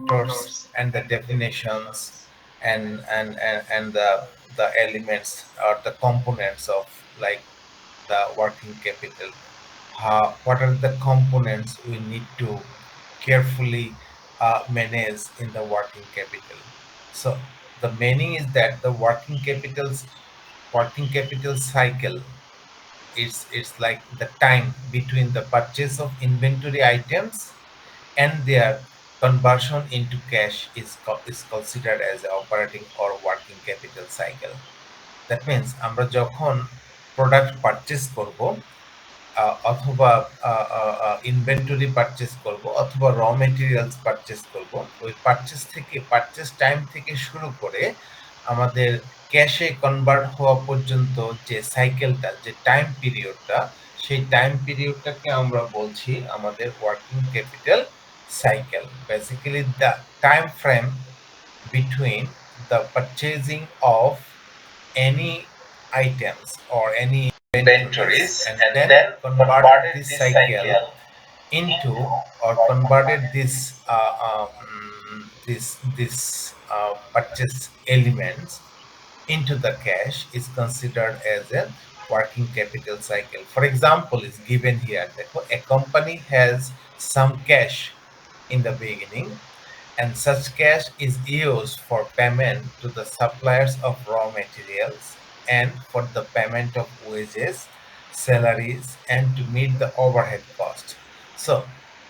factors and the definitions and the elements or the components of like the working capital. What are the components we need to carefully manage in the working capital? So the meaning is that the working capital cycle is like the time between the purchase of inventory items and their conversion into cash is considered as a operating or working capital cycle. That means আমরা যখন product purchase করব অথবা inventory purchase করব অথবা raw materials purchase করব, ওই purchase time থেকে শুরু করে আমাদের ক্যাশে কনভার্ট হওয়া পর্যন্ত যে সাইকেলটা, যে টাইম পিরিয়ডটা, সেই টাইম পিরিয়ডটাকে আমরা বলছি আমাদের working capital cycle. Basically, the time frame between the purchasing of any items or any inventories and then converted this cycle into or converted this purchase elements into the cash is considered as a working capital cycle. For example, is given here. A company has some cash in the beginning, and such cash is used for payment to the suppliers of raw materials and for the payment of wages, salaries, and to meet the overhead cost. So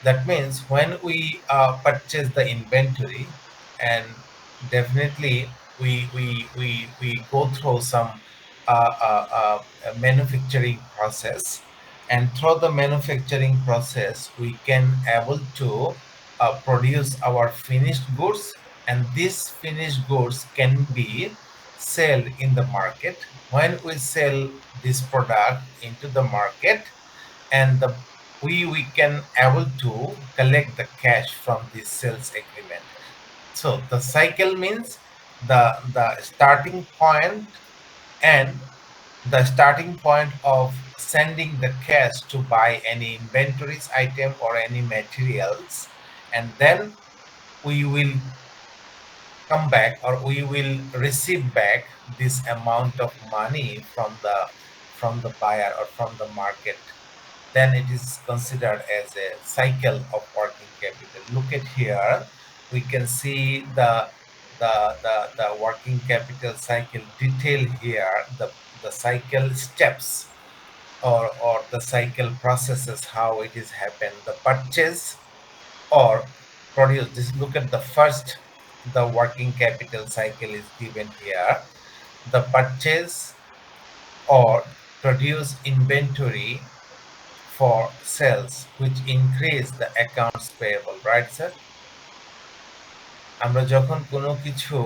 that means when we purchase the inventory, and definitely we go through some manufacturing process, and through the manufacturing process we can able to produce our finished goods, and these finished goods can be sold in the market. When we sell this product into the market, and we can able to collect the cash from this sales agreement. So the cycle means the starting point, and the starting point of sending the cash to buy any inventories item or any materials, and then we will come back or we will receive back this amount of money from the buyer or from the market. Then it is considered as a cycle of working capital. Look at here, we can see the working capital cycle detail here, the cycle steps or the cycle processes, how it is happened. The purchase or produce. Just look at the first, the working capital cycle is given here. The purchase or produce inventory for sales, which increase the accounts payable, right, sir? আমরা যখন কোনো কিছু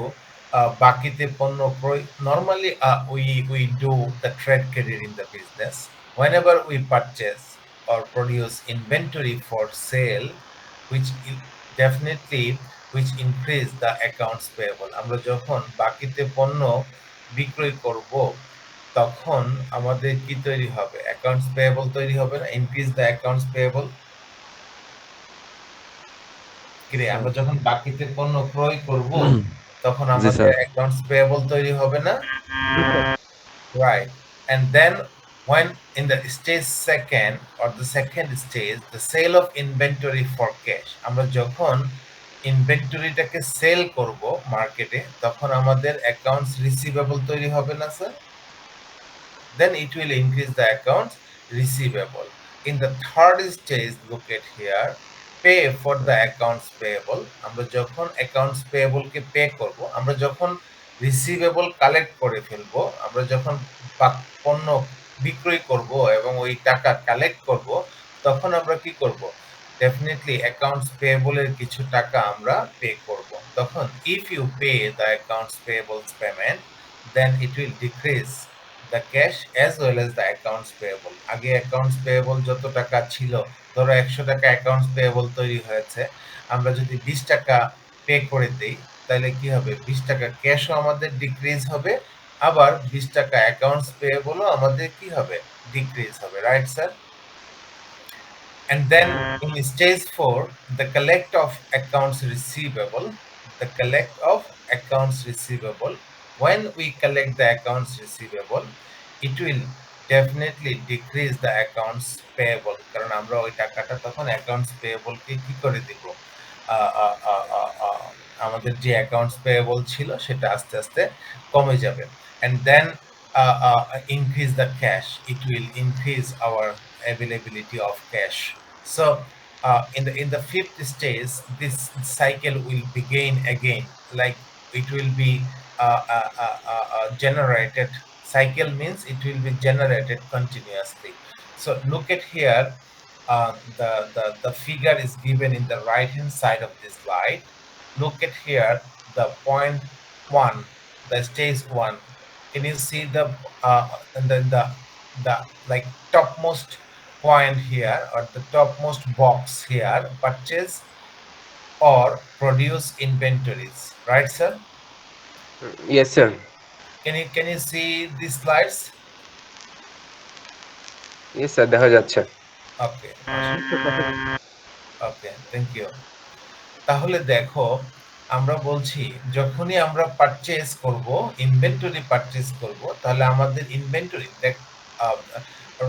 বাকিতে পণ্য normally we do the trade credit in the business. Whenever we purchase or produce inventory for sale, which definitely which increase the accounts payable. আমরা যখন বাকিতে পণ্য বিক্রয় করব, তখন আমাদের কি তৈরি হবে? অ্যাকাউন্টস পেয়েবল তৈরি হবে না? Increase the accounts payable. কিরে, স্যার আমরা যখন বাকিতে পণ্য ক্রয় করব, তখন জি আমাদের স্যার অ্যাকাউন্টস পেয়েবল তৈরি হবে না? Right. And then when in the stage second or the second stage, the sale of inventory for cash, আমরা যখন ইনভেন্টরিটাকে সেল করব মার্কেটে, তখন আমাদের অ্যাকাউন্টস রিসিভেবল তৈরি হবে না sir? Then it will increase the accounts receivable. In the third stage, look at here, pay for the accounts payable. আমরা যখন accounts payable কে পে করব, আমরা যখন রিসিভেবল কালেক্ট করে ফেলবো, আমরা যখন পণ্য বিক্রয় করব এবং ওই টাকা কালেক্ট করব, তখন আমরা কি করব? ডেফিনেটলি অ্যাকাউন্টস পেয়েবল এর কিছু টাকা আমরা পে করব। তখন if you pay the accounts payables payment, then it will decrease the cash as well as the accounts payable. আগে accounts payable যত টাকা ছিল, ধরো 100 টাকা accounts payable তৈরি হয়েছে, আমরা যদি 20 টাকা পে করে দেই, তাহলে কি হবে? 20 টাকা ক্যাশও আমাদের ডিক্রিজ হবে, আবার 20 টাকা accounts payable ও আমাদের কি হবে? ডিক্রিজ হবে, right sir? And then in stage 4, the collect of accounts receivable, the collect of accounts receivable. When we collect the accounts receivable, it will definitely decrease the accounts payable, কারণ আমরা ওই টাকাটা তখন accounts payable কে কি করে দিব, আহ, আহ, আহ, আহ, আহ, আমাদের যে accounts payable ছিল সেটা আস্তে আস্তে কমে যাবে। And then increase the cash, it will increase our availability of cash. So in the fifth stage, this cycle will begin again. Like it will be generated. Cycle means it will be generated continuously. So look at here. The figure is given in the right hand side of this slide. Look at here, the point one, the stage one. Can you see the like topmost point here, or the topmost box here, purchase or produce inventories, right, sir? Yes, sir. Can you see these slides? Yes, sir. দেখা যাচ্ছে। Okay, okay, thank you. তাহলে দেখো, আমরা বলছি যখনই আমরা purchase করব, inventory purchase করব, তাহলে আমাদের inventory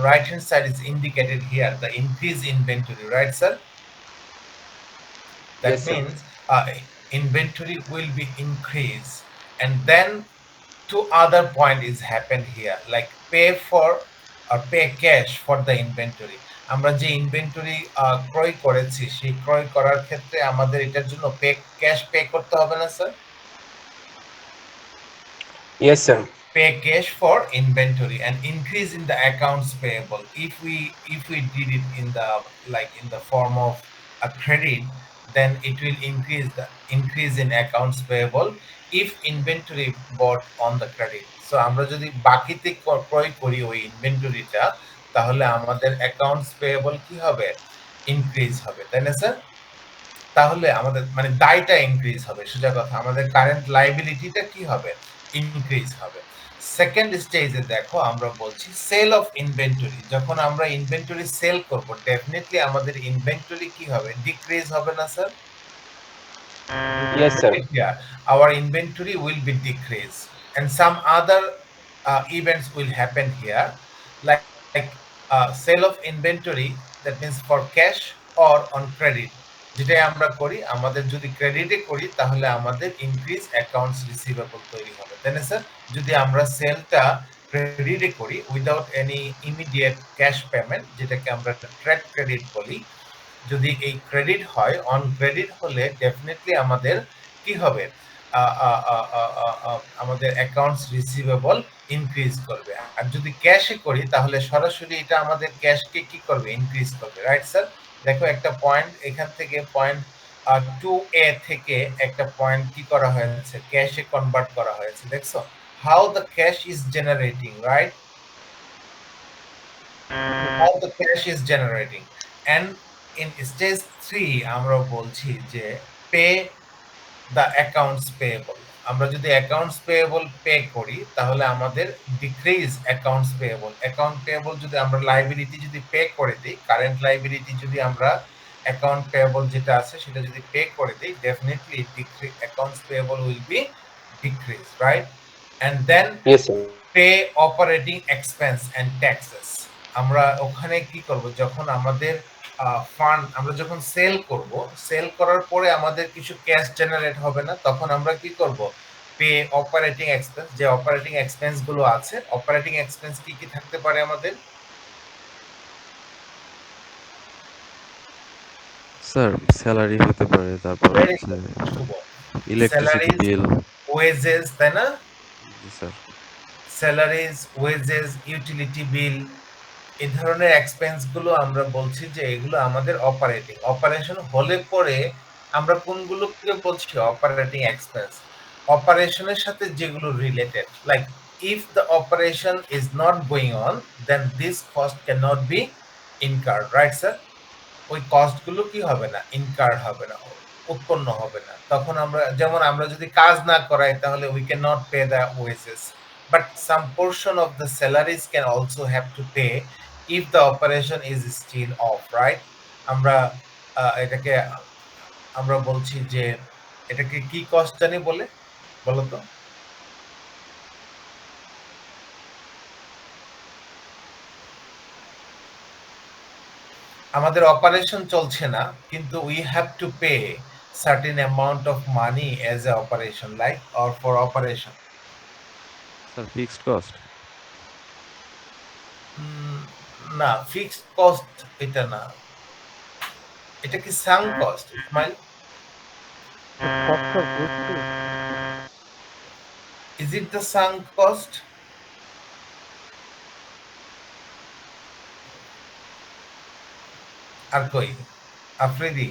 right hand side is indicated here, the increase inventory, right, sir? Yes, That sir. means inventory will be increased. And then two other point is happened here, like pay for or pay cash for the inventory. আমরা যে inventory ক্রয় করেছি, সেই ক্রয় করার ক্ষেত্রে আমাদের এটার জন্য ক্যাশ পে করতে হবে না, sir? Yes, sir. Pay cash for inventory and increase in the accounts payable. If we did it in the, like in the form of a credit, then it will increase in accounts payable if inventory bought on the credit. So আমরা যদি বাকিতে ক্রয় করি ওই ইনভেন্টরিটা, তাহলে আমাদের accounts payable কি হবে, ইনক্রিজ হবে, তাই না স্যার? তাহলে আমাদের মানে দায়টা ইনক্রিজ হবে, সোজা কথা আমাদের কারেন্ট লাইবিলিটিটা কি হবে, ইনক্রিজ হবে। সেকেন্ড স্টেজে দেখো, আমরা বলছি সেল অফ ইনভেন্টরি। যখন আমরা ইনভেন্টরি সেল করব, ডেফিনেটলি আমাদের ইনভেন্টরি কি হবে, ডিক্রিজ হবে না sir? Yes, sir. Yeah, our inventory will be decreased, and some other events will happen here, like sale of inventory, that means for cash or on credit। যেটাই আমরা করি, আমাদের যদি ক্রেডিটে করি তাহলে আমাদের ইনক্রিজ অ্যাকাউন্টস রিসিভেবল তৈরি হবে, তাই না স্যার? যদি আমরা সেলটা ক্রেডিটে করি without any immediate cash payment, যেটাকে আমরা ট্রেড ক্রেডিট বলি, যদি এই ক্রেডিট হয়, অন ক্রেডিট হলে ডেফিনেটলি আমাদের কি হবে, আমাদের অ্যাকাউন্টস রিসিভেবল ইনক্রিজ করবে। আর যদি ক্যাশে করি তাহলে সরাসরি এটা আমাদের ক্যাশকে কি করবে, ইনক্রিজ করবে, রাইট স্যার? দেখো একটা পয়েন্ট এখান থেকে, পয়েন্ট 2A থেকে একটা পয়েন্ট কি করা হয়েছে, ক্যাশে কনভার্ট করা হয়েছে, দেখছো how the cash is generating, right? How the cash is generating. And in stage 3 আমরা বলছি যে pay the accounts payable। আমরা যদি accounts payable পে করি তাহলে আমাদের decrease accounts payable। account payable যদি আমরা liability যদি পে করে দিই, কারেন্ট লাইবিলিটি যদি আমরা account payable যেটা আছে সেটা যদি পে করে দিই, definitely accounts payable will be decreased, right? And then Yes, sir. Pay operating expense and taxes. আমরা ওখানে কি করব, যখন আমাদের ফান্ড আমরা যখন সেল করব, সেল করার পরে আমাদের কিছু ক্যাশ জেনারেট হবে না, তখন আমরা কি করব, পে অপারেটিং এক্সপেন্স। যে অপারেটিং এক্সপেন্স গুলো আছে, অপারেটিং এক্সপেন্স কি কি থাকতে পারে আমাদের? স্যার স্যালারি হতে পারে, তারপর ভেরি হচ্ছে good, Shubh. Electricity salaries, bill. Wages, তাই না? জি sir. Salaries, wages, utility bill, এই ধরনের এক্সপেন্স গুলো আমরা বলছি যে এগুলো আমাদের অপারেটিং। অপারেশন হলে পরে আমরা কোনগুলোকে বলছি, অপারেটিং এক্সপেন্স। অপারেশনের সাথে যেগুলো related, like if the operation is not going on, then this cost can not be incurred, right sir? ওই কস্ট গুলো কি হবে না, ইনকার্ড হবে না, উৎপন্ন হবে না। তখন আমরা যেমন আমরা যদি কাজ না করাই তাহলে we can not pay the wages, but some portion of the salaries can also have to pay if the operation is still off, right? আমরা এটাকে আমরা বলছি যে এটাকে কি কস্ট জানি বলে, বলো তো? আমাদের অপারেশন চলছে না, কিন্তু we have to pay certain amount of money as a operation, like or for operation. Sir fixed cost. না, ফিক্সড কস্ট এটা না, এটা কি sunk cost Ismail? Is it the sunk cost? আর কই Afridi,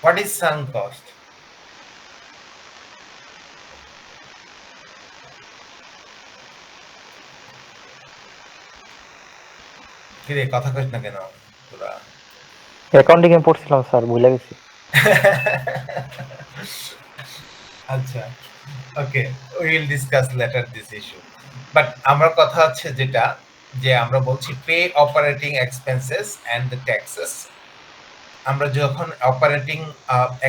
what is sunk cost? কিরে কথা কইস না কেন তোরা? অ্যাকাউন্টিং এ পড়ছিলাম স্যার, ভুলে গেছি। আচ্ছা, okay, we will discuss later this issue. But আমার কথা হচ্ছে যেটা, যে আমরা বলছি pay operating expenses and the taxes. আমরা যখন অপারেটিং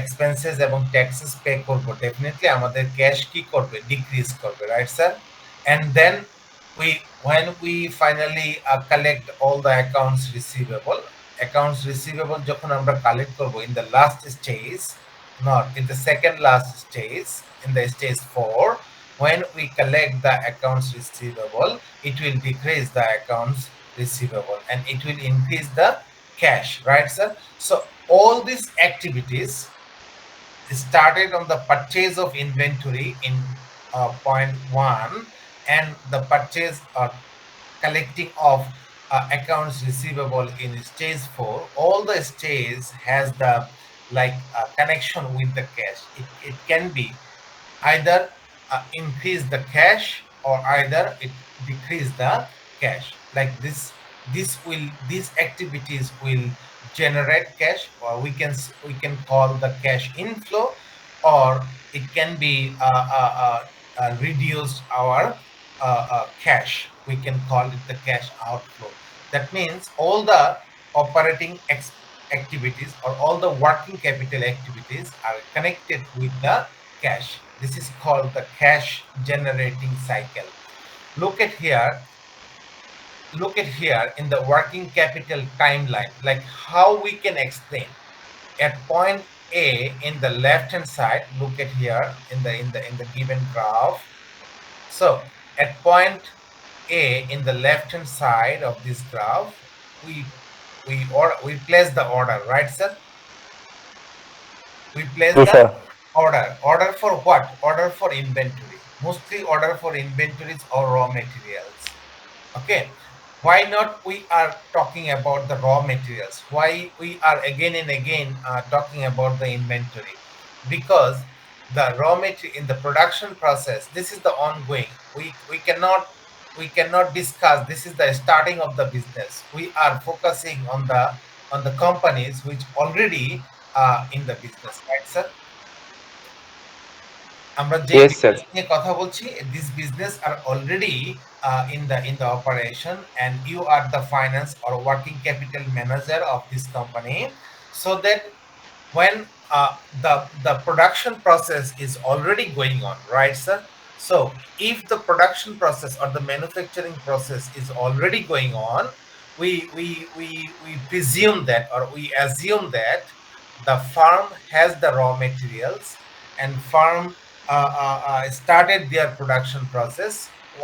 এক্সপেন্সেস এবং ট্যাক্সেস পে করব, ডেফিনেটলি আমাদের ক্যাশ কি করবে, ডিক্রিজ করবে, right sir? And then we when we finally collect all the accounts receivable যখন আমরা কালেক্ট করব in the last stage, not in the second last stage, in the stage 4, when we collect the accounts receivable, it will decrease the accounts receivable and it will increase the cash, right sir? So all these activities started on the purchase of inventory in point 1, and the purchase or collecting of accounts receivable in stage 4. All the stage has the like connection with the cash. It can be either increase the cash or either it decrease the cash, like these activities will generate cash, or we can call the cash inflow, or it can be reduce our cash, we can call it the cash outflow. That means all the operating activities or all the working capital activities are connected with the cash. This is called the cash generating cycle. Look at here, look at here in the working capital timeline, like how we can explain. At point A in the left hand side, look at here in the given graph. So at point A in the left hand side of this graph, we place the order, right sir? We place G the sir. order for what? Order for inventory, mostly order for inventories or raw materials. Okay, why not we are talking about the raw materials, why we are again and again talking about the inventory? Because the raw material in the production process, this is the ongoing, we cannot discuss, this is the starting of the business, we are focusing on the companies which already in the business, right sir? আমরা যে Yes, sir. Business নিয়ে কথা বলছি, this business are already in the operation, and you are the finance or working capital manager of this company, so that when the production process is already going on, right sir? So if the production process or the manufacturing process is already going on, we presume that, or we assume that the farm has the raw materials, and farm started their production process.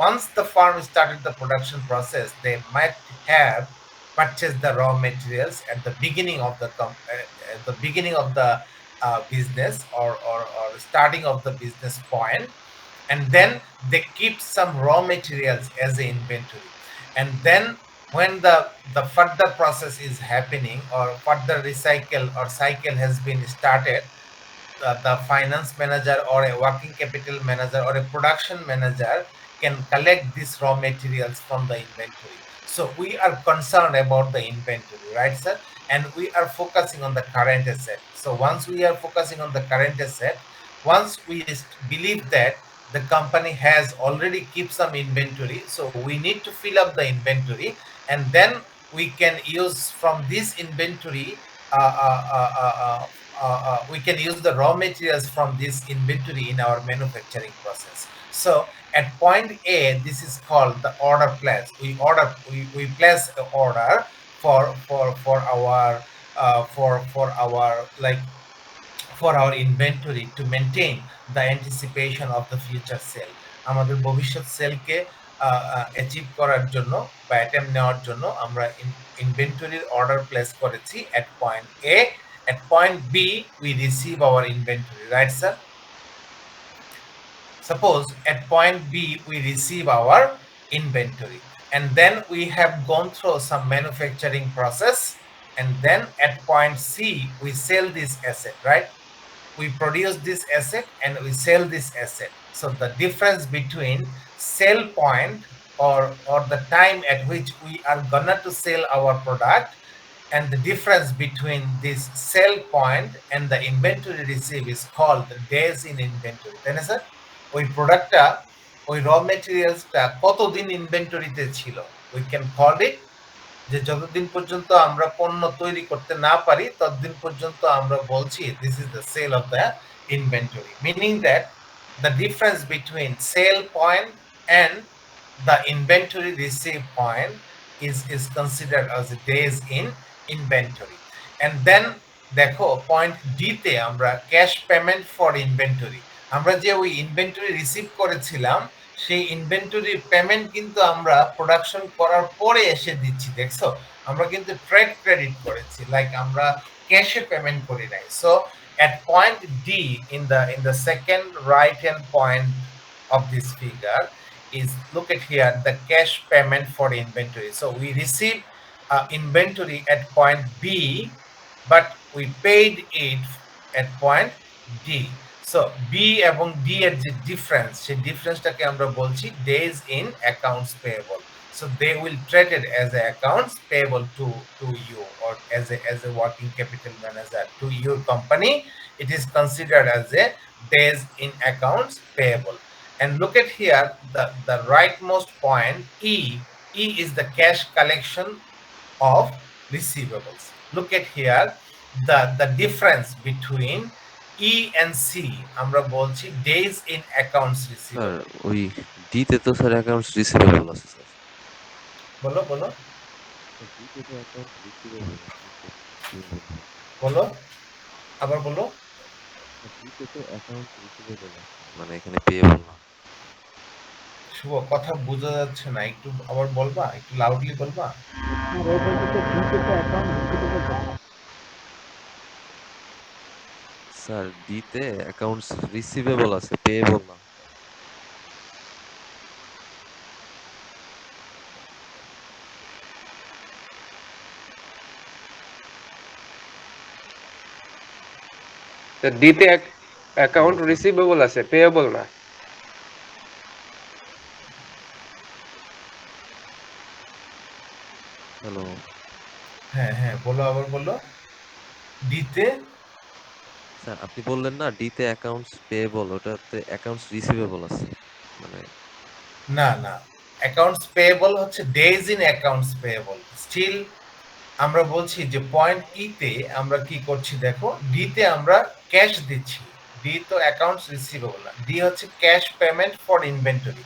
Once the farm started the production process, they might have purchased the raw materials at the beginning of at the beginning of the business, or starting of the business point, and then they keep some raw materials as an inventory, and then when the further process is happening, or further recycle or cycle has been started, the finance manager or a working capital manager or a production manager can collect these raw materials from the inventory. So we are concerned about the inventory, right sir? And we are focusing on the current asset. So once we are focusing on the current asset, once we believe that the company has already keep some inventory, so we need to fill up the inventory, and then we can use from this inventory, we can use the raw materials from this inventory in our manufacturing process. So at point A, this is called the order place. We place an order for our like for our inventory to maintain the anticipation of the future sale. আমাদের ভবিষ্যৎ সেলকে achieve করার জন্য বা attempt নেওয়ার জন্য আমরা ইনভেন্টরির order place করেছি at point A. At point B, we receive our inventory, right, sir? Suppose at point B, we receive our inventory, and then we have gone through some manufacturing process, and then at point C, we sell this asset, right? We produce this asset and we sell this asset. So the difference between sell point, or the time at which we are gonna to sell our product, and the difference between this sell point and the inventory receive is called the days in inventory, তাই না sir? ওই প্রোডাক্টটা, ওই র মেটেরিয়ালসটা কতদিন ইনভেন্টরিতে ছিল, we can call it যে যতদিন পর্যন্ত আমরা পণ্য তৈরি করতে না পারি ততদিন পর্যন্ত আমরা বলছি this is the sale of the inventory, meaning that the difference between sale point and the inventory receive point is considered as days in inventory. And then দেখো পয়েন্ট ডি তে আমরা ক্যাশ পেমেন্ট ফর ইনভেন্টরি, আমরা যে ওই inventory receive করেছিলাম সেই ইনভেন্টরির payment কিন্তু আমরা প্রোডাকশন করার পরে এসে দিচ্ছি, দেখছো? আমরা কিন্তু ট্রেড ক্রেডিট করেছি, লাইক আমরা ক্যাশে পেমেন্ট করি নাই। So at point D, in the second right hand point of this figure, is, look at here, the cash payment for inventory. So we receive inventory at point B, but we paid it at point D. So B এবং D এর যে difference, সেই ডিফারেন্সটাকে আমরা বলছি days in accounts payable. So they will treat it as a accounts payable to you, or as a working capital manager to your company. It is considered as a days in accounts payable. And look at here, the rightmost point, E. E is the cash collection of receivables. Look at here, the difference between E and C, আমরা বলছি days in accounts sir receivable. ওই ডিতে তো sir accounts receivable আছে sir. বলো বলো ডিতে তো অ্যাকাউন্ট রিসিভেবল বলো, আবার বলো। ডিতে তো অ্যাকাউন্ট রিসিভেবল আছে, মানে এখানে পেয়েবল না। শুভ, কথা বোঝা যাচ্ছে না, একটু আবার বলবা, একটু লাউডলি বলবা। স্যার ডিতে অ্যাকাউন্টস রিসিভেবল আছে, পেয়েবল না। ডিতে অ্যাকাউন্ট হ্যালো স্যার। রিসিভেবল আছে, পেয়েবল না। হ্যালো হ্যাঁ হ্যাঁ, বলো, আবার বলো। দিতে, স্যার, আপনি বললেন না ডিতে অ্যাকাউন্টস পেয়েবল, ওটাতে অ্যাকাউন্টস রিসিভেবল আছে, মানে না না, অ্যাকাউন্টস পেয়েবল হচ্ছে days in accounts payable. Still আমরা বলছি যে পয়েন্ট ই তে আমরা কি করছি দেখো, ডি তে আমরা ক্যাশ দিচ্ছি, ডি তো অ্যাকাউন্টস রিসিভেবল না, ডি হচ্ছে cash payment for inventory.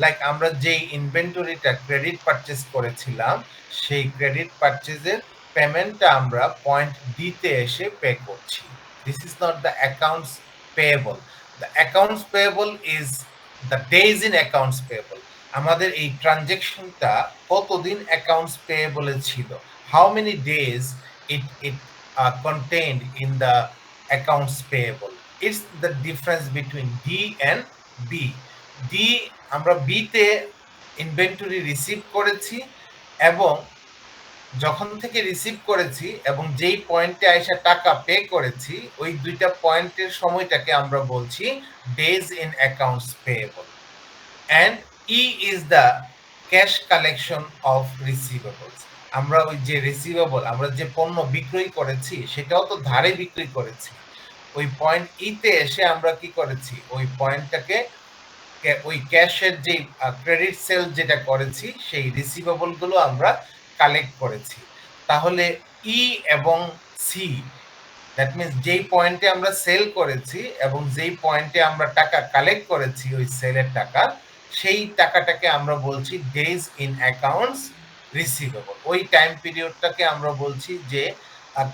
Like আমরা যেই ইনভেন্টরিটা ক্রেডিট পারচেজ করেছিলাম, সেই ক্রেডিট পারচেজের পেমেন্টটা আমরা পয়েন্ট ডি তে এসে পে করছি। This is not the accounts payable. The accounts payable is the days in accounts payable. আমাদের এই ট্রানজেকশনটা কতদিন অ্যাকাউন্টস পেয়েবলে ছিল, how many days it contained in the accounts payable. It's the difference between D and B. D, আমরা B তে inventory receive করেছি, এবং যখন থেকে রিসিভ করেছি এবং যেই পয়েন্টে আইসা টাকা পে করেছি, ওই দুইটা পয়েন্টের সময়টাকে আমরা বলছি days in accounts payable. and E is the cash collection of receivables. আমরা ওই যে রিসিভেবল, আমরা যে পণ্য বিক্রয় করেছি সেটাও তো ধারে বিক্রি করেছি, ওই পয়েন্ট ই তে এসে আমরা কি করেছি, ওই পয়েন্টটাকে ওই ক্যাশের যে ক্রেডিট সেল যেটা করেছি সেই রিসিভেবল গুলো আমরা কালেক্ট করেছি। তাহলে ই এবং সি, দ্যাট মিনস যেই পয়েন্টে আমরা সেল করেছি এবং যেই পয়েন্টে আমরা টাকা কালেক্ট করেছি ওই সেলের টাকা, সেই টাকাটাকে আমরা বলছি ডেজ ইন অ্যাকাউন্টস রিসিভেবল। ওই টাইম পিরিয়ডটাকে আমরা বলছি যে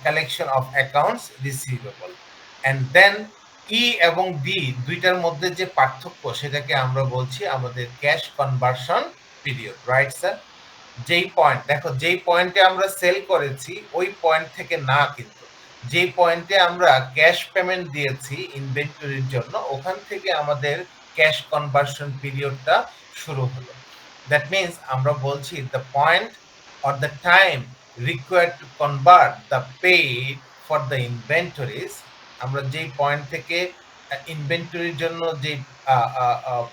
collection of accounts receivable. And then E এবং ডি দুইটার মধ্যে যে পার্থক্য সেটাকে আমরা বলছি আমাদের cash conversion period, right sir? যেই পয়েন্ট দেখো, যেই পয়েন্টে আমরা সেল করেছি ওই পয়েন্ট থেকে না, কিন্তু যেই পয়েন্টে আমরা ক্যাশ পেমেন্ট দিয়েছি ইনভেন্টরির জন্য ওখান থেকে আমাদের ক্যাশ কনভার্সন পিরিয়ডটা শুরু হলো। দ্যাট মিনস আমরা বলছি the point or the time required to convert the paid for the inventories. আমরা যেই পয়েন্ট থেকে ইনভেন্টরির জন্য যে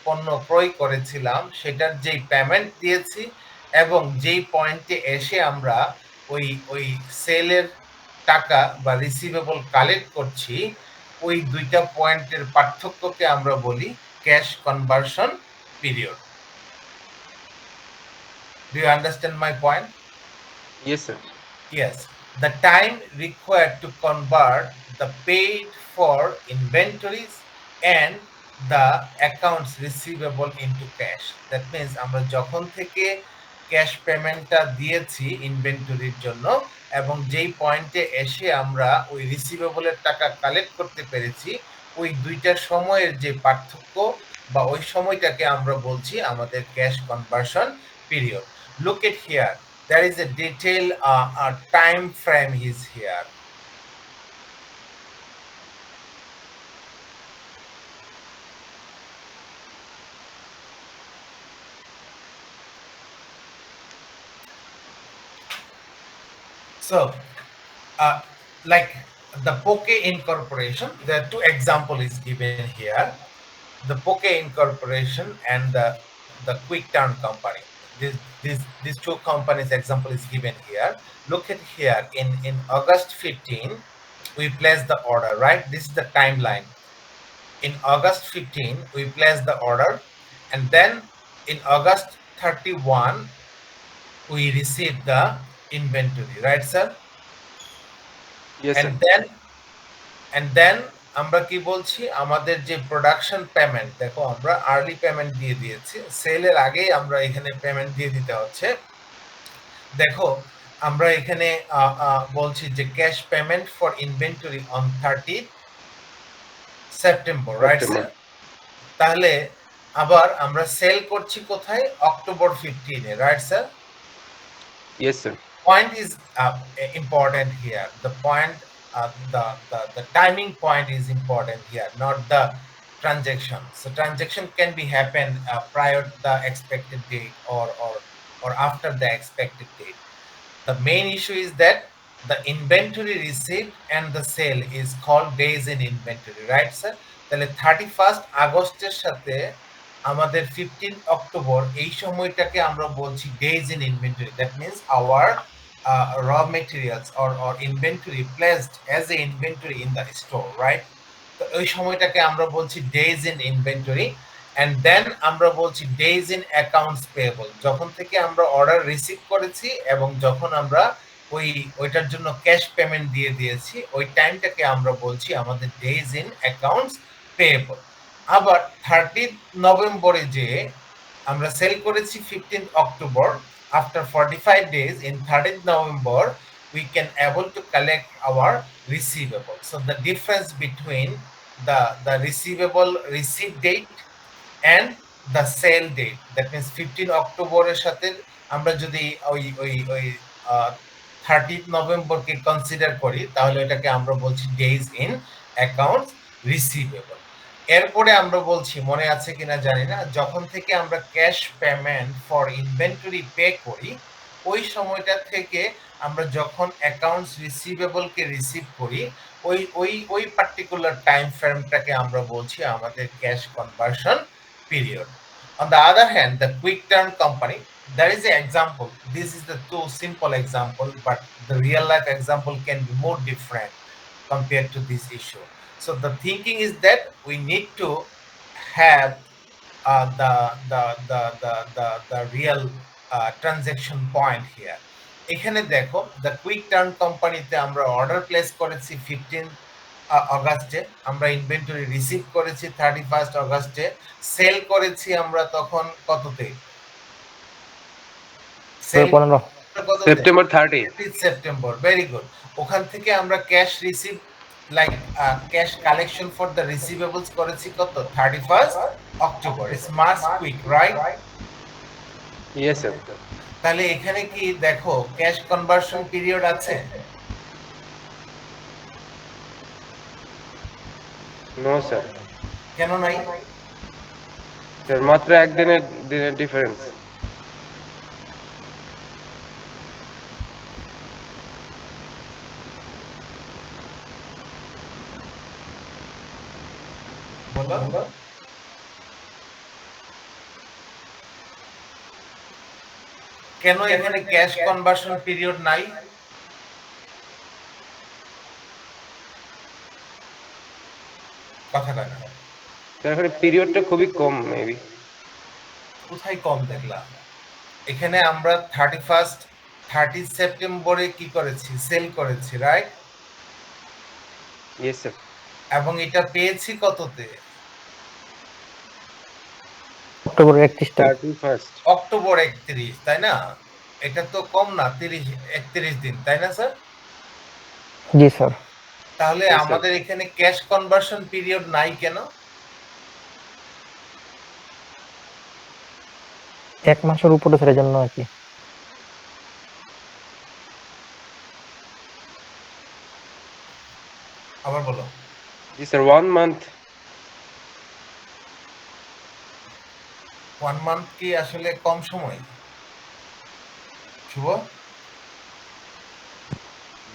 পণ্য ক্রয় করেছিলাম সেটার যেই পেমেন্ট দিয়েছি এবং যেই পয়েন্টে এসে আমরা ওই ওই সেলের টাকা বা রিসিভেবল কালেক্ট করছি, ওই দুইটা পয়েন্টের পার্থক্যকে আমরা বলি cash conversion period. Do you understand my point? Yes, sir. Yes, the time required to convert the paid for inventories and the accounts receivable into cash. That means আমরা যখন থেকে ক্যাশ পেমেন্টটা দিয়েছি ইনভেন্টরির জন্য এবং যেই পয়েন্টে এসে আমরা ওই রিসিভেবলের টাকা কালেক্ট করতে পেরেছি, ওই দুইটার সময়ের যে পার্থক্য বা ওই সময়টাকে আমরা বলছি আমাদের cash conversion period. Look at here. There is a detailed time frame is here. So, like the Poke Incorporation, there are two example is given here. The Poke Incorporation and the Quick Turn Company. These two companies example is given here. Look at here in August 15, we place the order, right? This is the timeline. In August 15, we place the order, and then in August 31, we receive the inventory, right, sir? Yes, sir. And then আমরা কি বলছি আমাদের যে production payment, দেখো আমরা early payment দিয়ে দিয়েছি, সেলের আগেই আমরা এখানে পেমেন্ট দিয়ে দিতে হচ্ছে। দেখো আমরা এখানে বলছি যে cash payment for inventory on 30 September, right sir? তাহলে আবার আমরা সেল করছি কোথায়? অক্টোবর 15-এ, right sir? Yes, sir. Point is important here. The point, the timing point is important here, not the transaction. So transaction can be happen prior to the expected date or after the expected date. The main issue is that the inventory receipt and the sale is called days in inventory, right sir? তাহলে 31st আগস্টের সাথে আমাদের 15th October এই সময়টাকে আমরা বলছি days in inventory. That means our raw materials or inventory placed as a inventory in the store, right? তো ওই সময়টাকে আমরা বলছি days in inventory. And then আমরা বলছি days in accounts payable, যখন থেকে আমরা অর্ডার রিসিভ করেছি এবং যখন আমরা ওইটার জন্য ক্যাশ পেমেন্ট দিয়ে দিয়েছি, ওই টাইমটাকে আমরা বলছি আমাদের days in accounts payable. আবার 30 নভেম্বরে যে আমরা সেল করেছি 15th October, after 45 days in 30th November we can able to collect our receivable. So the difference between the receivable receipt date and the sale date, that means 15 অক্টোবরের সাথে আমরা যদি ওই ওই ওই 30th নভেম্বরকে কনসিডার করি তাহলে এটাকে আমরা বলছি ডেজ ইন অ্যাকাউন্টস রিসিভেবল। এরপরে আমরা বলছি, মনে আছে কিনা জানি না, যখন থেকে আমরা cash payment for inventory pay করি ওই সময়টা থেকে আমরা যখন অ্যাকাউন্টস রিসিভেবলকে রিসিভ করি ওই ওই ওই পার্টিকুলার টাইম ফ্রেমটাকে আমরা বলছি আমাদের cash conversion period. On the other hand, the quick turn company, there is an example. This is the two simple example, but the real life example can be more different compared to this issue. So the thinking is that we need to have the real transaction point here. এখানে দেখো the quick turn কোম্পানিতে আমরা order place করেছি 15 অগাস্টে, আমরা inventory receive করেছি 31 অগাস্টে, sell করেছি আমরা তখন কততে? সেল 15 কততে? সেপ্টেম্বর 30। সেপ্টেম্বর। Very good. ওখান থেকে আমরা cash receive like cash collection for the receivables করেছি কত? 31 October. It's much quick, right? Yes sir. তাহলে এখানে কি দেখো ক্যাশ কনভার্সন পিরিয়ড আছে? No sir. কেন নাই? স্যার মাত্র দিনের ডিফারেন্স। বলো। কেন এখানে ক্যাশ কনভার্সন পিরিয়ড নাই? কথা কয় না। স্যার এখানে পিরিয়ডটা খুবই কম মেবি। কোথায় কম দেখলাম? এখানে আমরা 30 সেপ্টেম্বরে কি করেছি? সেল করেছি, রাইট? Yes sir. এবং এটা পেয়েছি কততে? অক্টোবর 31 তারিখ। 31। অক্টোবর 31, তাই না? এটা তো কম না, 31 দিন, তাই না স্যার? জি স্যার। তাহলে Yes, sir. আমাদের এখানে ক্যাশ কনভার্সন পিরিয়ড নাই কেন? 1 মাসের উপরে স্যার, এজন্য আর কি। আবার বলো। জি স্যার 1 মান্থ। 1 মান্থ কি আসলে কম সময়? শুভ?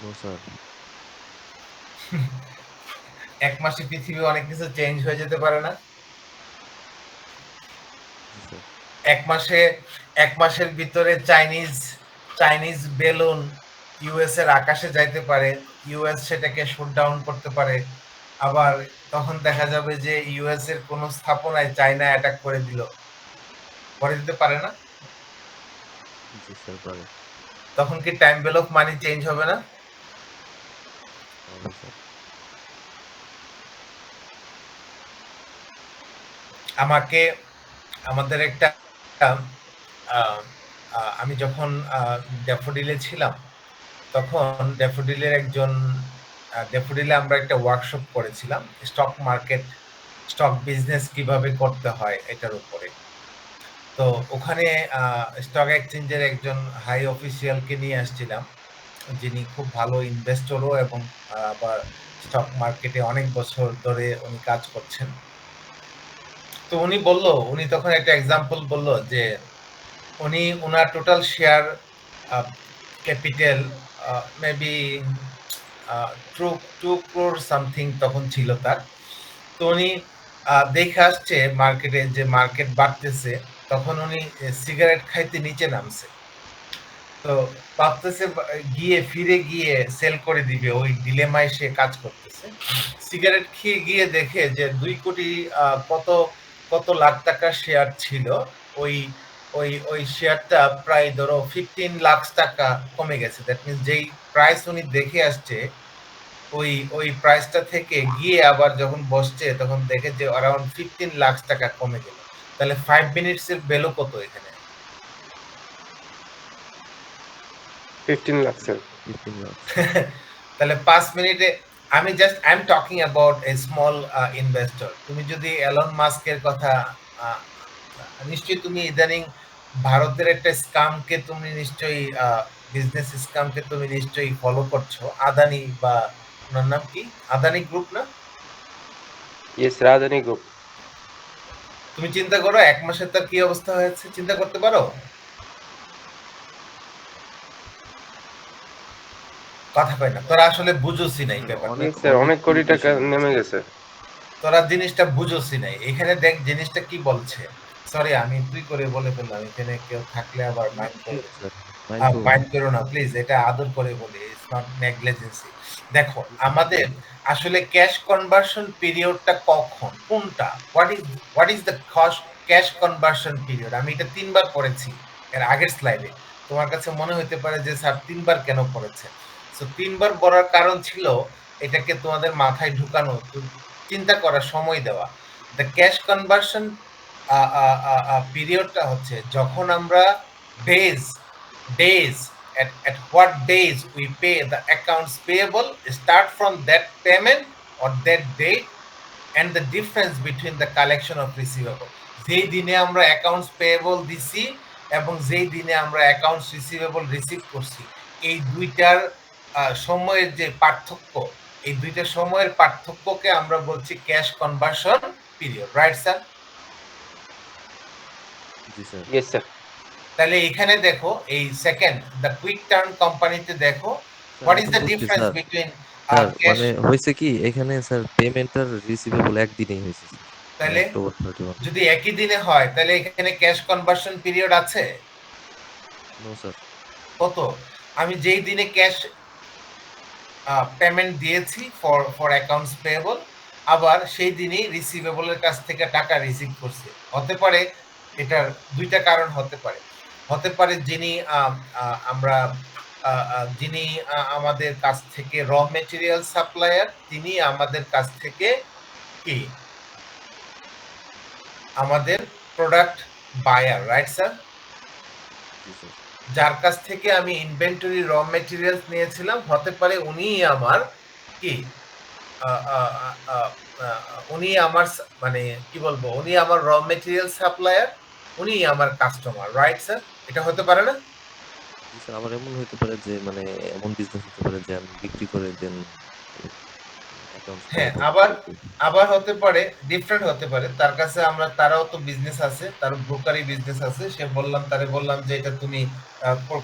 No sir. 1 মাসে পৃথিবী অনেক কিছু চেঞ্জ হয়ে যেতে পারে না? জি স্যার। 1 মাসের ভিতরে চাইনিজ বেলুন ইউএস এর আকাশে যাইতে পারে, ইউএস সেটাকে শুট ডাউন করতে পারে, আবার তখন দেখা যাবে যে ইউএস এর কোনো স্থাপনায় চায়না অ্যাটাক করে দিল, করে দিতে পারে না? জি স্যার পারে। তখন কি time value of money change হবে না? হবে স্যার। আমাদের একটা আমি যখন ড্যাফোডিলে ছিলাম তখন ড্যাফোডিলে আমরা একটা ওয়ার্কশপ করেছিলাম স্টক বিজনেস কিভাবে করতে হয় এটার উপরে। তো ওখানে স্টক এক্সচেঞ্জের একজন হাই অফিসিয়ালকে নিয়ে আসছিলাম, যিনি খুব ভালো ইনভেস্টরও এবং আবার স্টক মার্কেটে অনেক বছর ধরে উনি কাজ করছেন। তো উনি তখন একটা এক্সাম্পল বলল যে উনি ওনার total share capital maybe 2 crore something তখন ছিল তার। তো উনি দেখে আসছে মার্কেটে যে মার্কেট বাড়তেছে, তখন উনি সিগারেট খাইতে নিচে নামছে। তো ভাবতেছে ফিরে গিয়ে সেল করে দিবে, ওই ডিলেমায় সে কাজ করতেছে। সিগারেট খেয়ে গিয়ে দেখে যে 2 কোটি কত কত লাখ টাকা শেয়ার ছিল, ওই ওই শেয়ারটা প্রায় ধরো 15 লাখ টাকা কমে গেছে। দ্যাট মিনস যেই প্রাইস উনি দেখে আসছে ওই প্রাইসটা থেকে গিয়ে আবার যখন বসছে তখন দেখে যে অ্যারাউন্ড 15 লাখ টাকা কমে গেল। তাহলে 5 মিনিটস এর ভ্যালু কত এখানে? 15 লাখ স্যার। 15 লাখ। তাহলে 5 মিনিটে I am talking about a small investor. তুমি যদি এলন মাস্কের কথা নিশ্চয়ই তুমি ইদানিং ভারতের একটা স্কামকে তুমি নিশ্চয়ই বিজনেস স্কামকে তুমি নিশ্চয়ই ফলো করছো, আদানি বা ওনার নাম কি? আদানি গ্রুপ না? ইয়েস রাজধানী গ্রুপ। তুমি চিন্তা করো 1 মাসে তার কি অবস্থা হয়েছে, চিন্তা করতে পারো? কথা কয় না, তোরা আসলে বুঝোসি নাই ব্যাপারটা। অনেক স্যার অনেক কোটি টাকা বেশি। নেমে গেছে। তোরা জিনিসটা বুঝোসি নাই। এখানে দেখ জিনিসটা কি বলছে। সরি আমি তুই করে বলে ফেললাম, এখানে কেউ থাকলে আবার মাইন্ড করবে। স্যার মাইন্ড করবো না। মাইন্ড করো না প্লিজ, এটা আদর করে বলি, ইটস নট নেগলিজেন্সি। দেখো আমাদের আসলে ক্যাশ কনভার্সন পিরিয়ডটা কখন, কোনটা, what is the cash conversion period? আমি এটা ৩ বার পড়েছি এর আগের স্লাইডে। তোমার কাছে মনে হতে পারে যে স্যার ৩ বার কেন পড়েছে? সো ৩ বার পড়ার কারণ ছিল এটাকে তোমাদের মাথায় ঢুকানো, চিন্তা করার সময় দেওয়া। দ্য ক্যাশ কনভার্সন পিরিয়ডটা হচ্ছে যখন আমরা days days at what days we pay the accounts payable, start from that payment or that date, and the difference between the collection of receivable. যেই দিনে আমরা অ্যাকাউন্টস পেয়েবল দিছি এবং যেই দিনে আমরা অ্যাকাউন্টস রিসিভেবল রিসিভ করছি, এই দুইটার সময়ের যে পার্থক্য, এই দুইটা সময়ের পার্থক্যকে আমরা বলছি cash conversion period, right sir? জি স্যার। Yes, sir. তাহলে এখানে দেখো এই সেকেন্ড দ্য কুইক টার্ন কোম্পানিতে দেখো হোয়াট ইজ এখন দ্য বুঝছি difference sir. Between sir cash. মানে হয়েছে কি এখানে স্যার পেমেন্ট আর রিসিভেবল একদিনেই হয়েছে স্যার, মানে তাহলে অক্টোবর 31। যদি একই দিনে হয় তাহলে এখানে ক্যাশ কনভার্সন পিরিয়ড আছে নো স্যার। কত? আমি যেই দিনে ক্যাশ পেমেন্ট দিয়েছি ফর ফর অ্যাকাউন্টস পেয়েবল, আবার সেই দিনই রিসিভেবলের কাছ থেকে টাকা রিসিভ করছে, হতে পারে এটার দুইটা কারণ হতে পারে। হতে পারে যিনি আমরা যিনি আমাদের কাছ থেকে র মেটেরিয়াল সাপ্লায়ার, তিনি আমাদের কাছ থেকে কি আমাদের প্রোডাক্ট বায়ার, রাইট স্যার? জি স্যার। যার কাছ থেকে আমি ইনভেন্টরি র মেটেরিয়ালস নিয়েছিলাম, হতে পারে উনিই আমার কি উনি আমার মানে কি বলবো, উনি আমার র মেটেরিয়াল সাপ্লায়ার, উনি আমার কাস্টমার, রাইট স্যার? এটা হতে পারে না? জি স্যার, আবার এমন হতে পারে যে মানে এমন বিজনেস হতে পারে যে আমি বিক্রি করে দেন অ্যাকাউন্টস হ্যাঁ, পেয়েবল আবার করতে। আবার হতে পারে ডিফারেন্ট হতে পারে, তার কাছে আমরা, তারাও তো বিজনেস আছে, তার ব্রোকারি বিজনেস আছে, সে বললাম যে এটা তুমি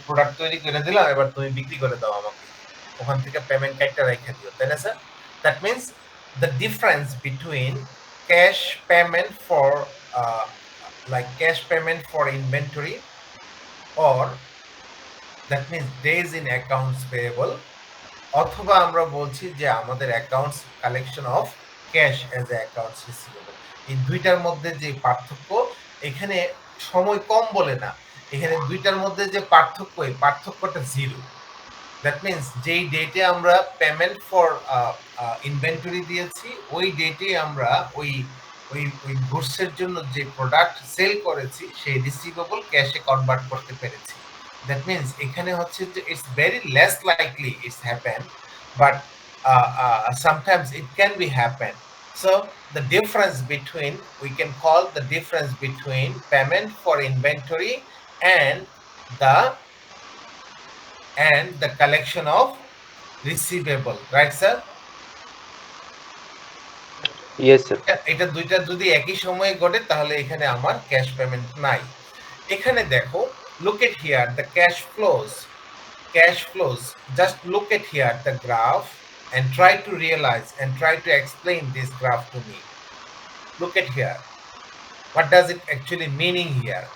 প্রোডাক্ট তৈরি করে দিলাম, এবার তুমি বিক্রি করে দাও আমাকে, ওখান থেকে পেমেন্ট একটা রেখে দিও, তাই না sir? That means the difference between cash payment for cash payment for inventory, or that means days in accounts payable, অথবা আমরা বলছি যে আমাদের accounts collection of cash as a accounts receivable, এই দুইটার মধ্যে যে পার্থক্য, এখানে সময় কম বলে না, এখানে দুইটার মধ্যে যে পার্থক্য, এই পার্থক্যটা জিরো। দ্যাট মিনস যেই ডেটে আমরা পেমেন্ট ফর ইনভেন্টরি দিয়েছি, ওই ডেটে আমরা ওই ওই ওই গুডসের জন্য যে প্রোডাক্ট সেল করেছি সেই রিসিভেবল ক্যাশে কনভার্ট করতে পেরেছি। দ্যাট মিনস এখানে হচ্ছে যে it's very less likely it's happen, but sometimes it can be happen. So the difference between, we can call the difference between payment for inventory and the the collection of receivable, right sir? Yes, sir. এটা দুইটা যদি একই সময়ে ঘটে তাহলে এখানে আমার cash payment নাই। এখানে দেখো, look at here the cash flows, just look at here the graph and try to realize and try to explain this graph to me. Look at here, what does it actually meaning here?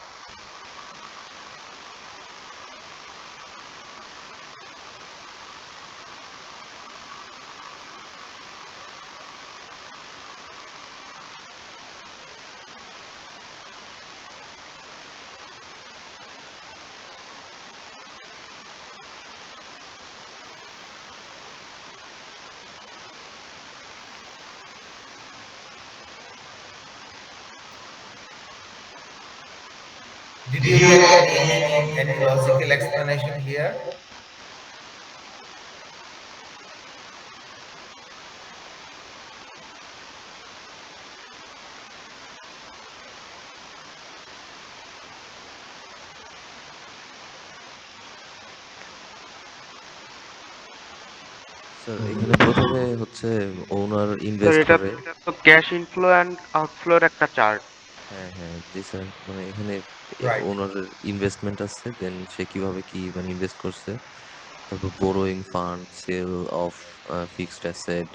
Did you get any logical explanation here? Sir এখানে প্রথমে হচ্ছে ওনার sir invest এটা করে। এটা তো cash inflow and আউটফ্লোর একটা chart. হ্যাঁ হ্যাঁ জি স্যার, মানে এখানে Right. ওনার ইনভেস্টমেন্ট আছে, দেন সে কিভাবে কি মানে ইনভেস্ট করছে, তারপর borrowing fund, sale of fixed asset,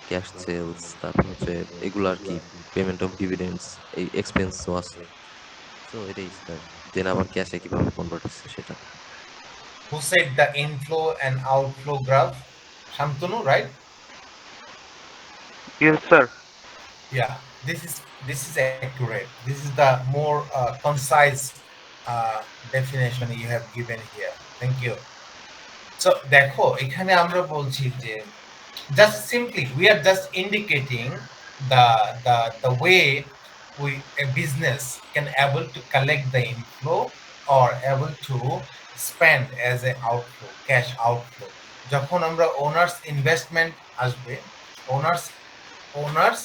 cash sales, তারপর হচ্ছে এগুলো আর কি, পেমেন্ট অফ ডিভিডেন্ডস, এই এক্সপেন্সও আছে। সো এটাই স্যার, দেন আবার ক্যাশে কিভাবে কনভার্ট হচ্ছে সেটা। who said the inflow and outflow graph? Shantanu, right? Yes, sir. Yeah, this is accurate. This is the more concise definition you have given here. Thank you. So দেখো এখানে আমরা বলছি যে just simply we are just indicating the the way we a business can able to collect the inflow or able to spend as a outflow cash outflow যখন আমরা আসবে owners owners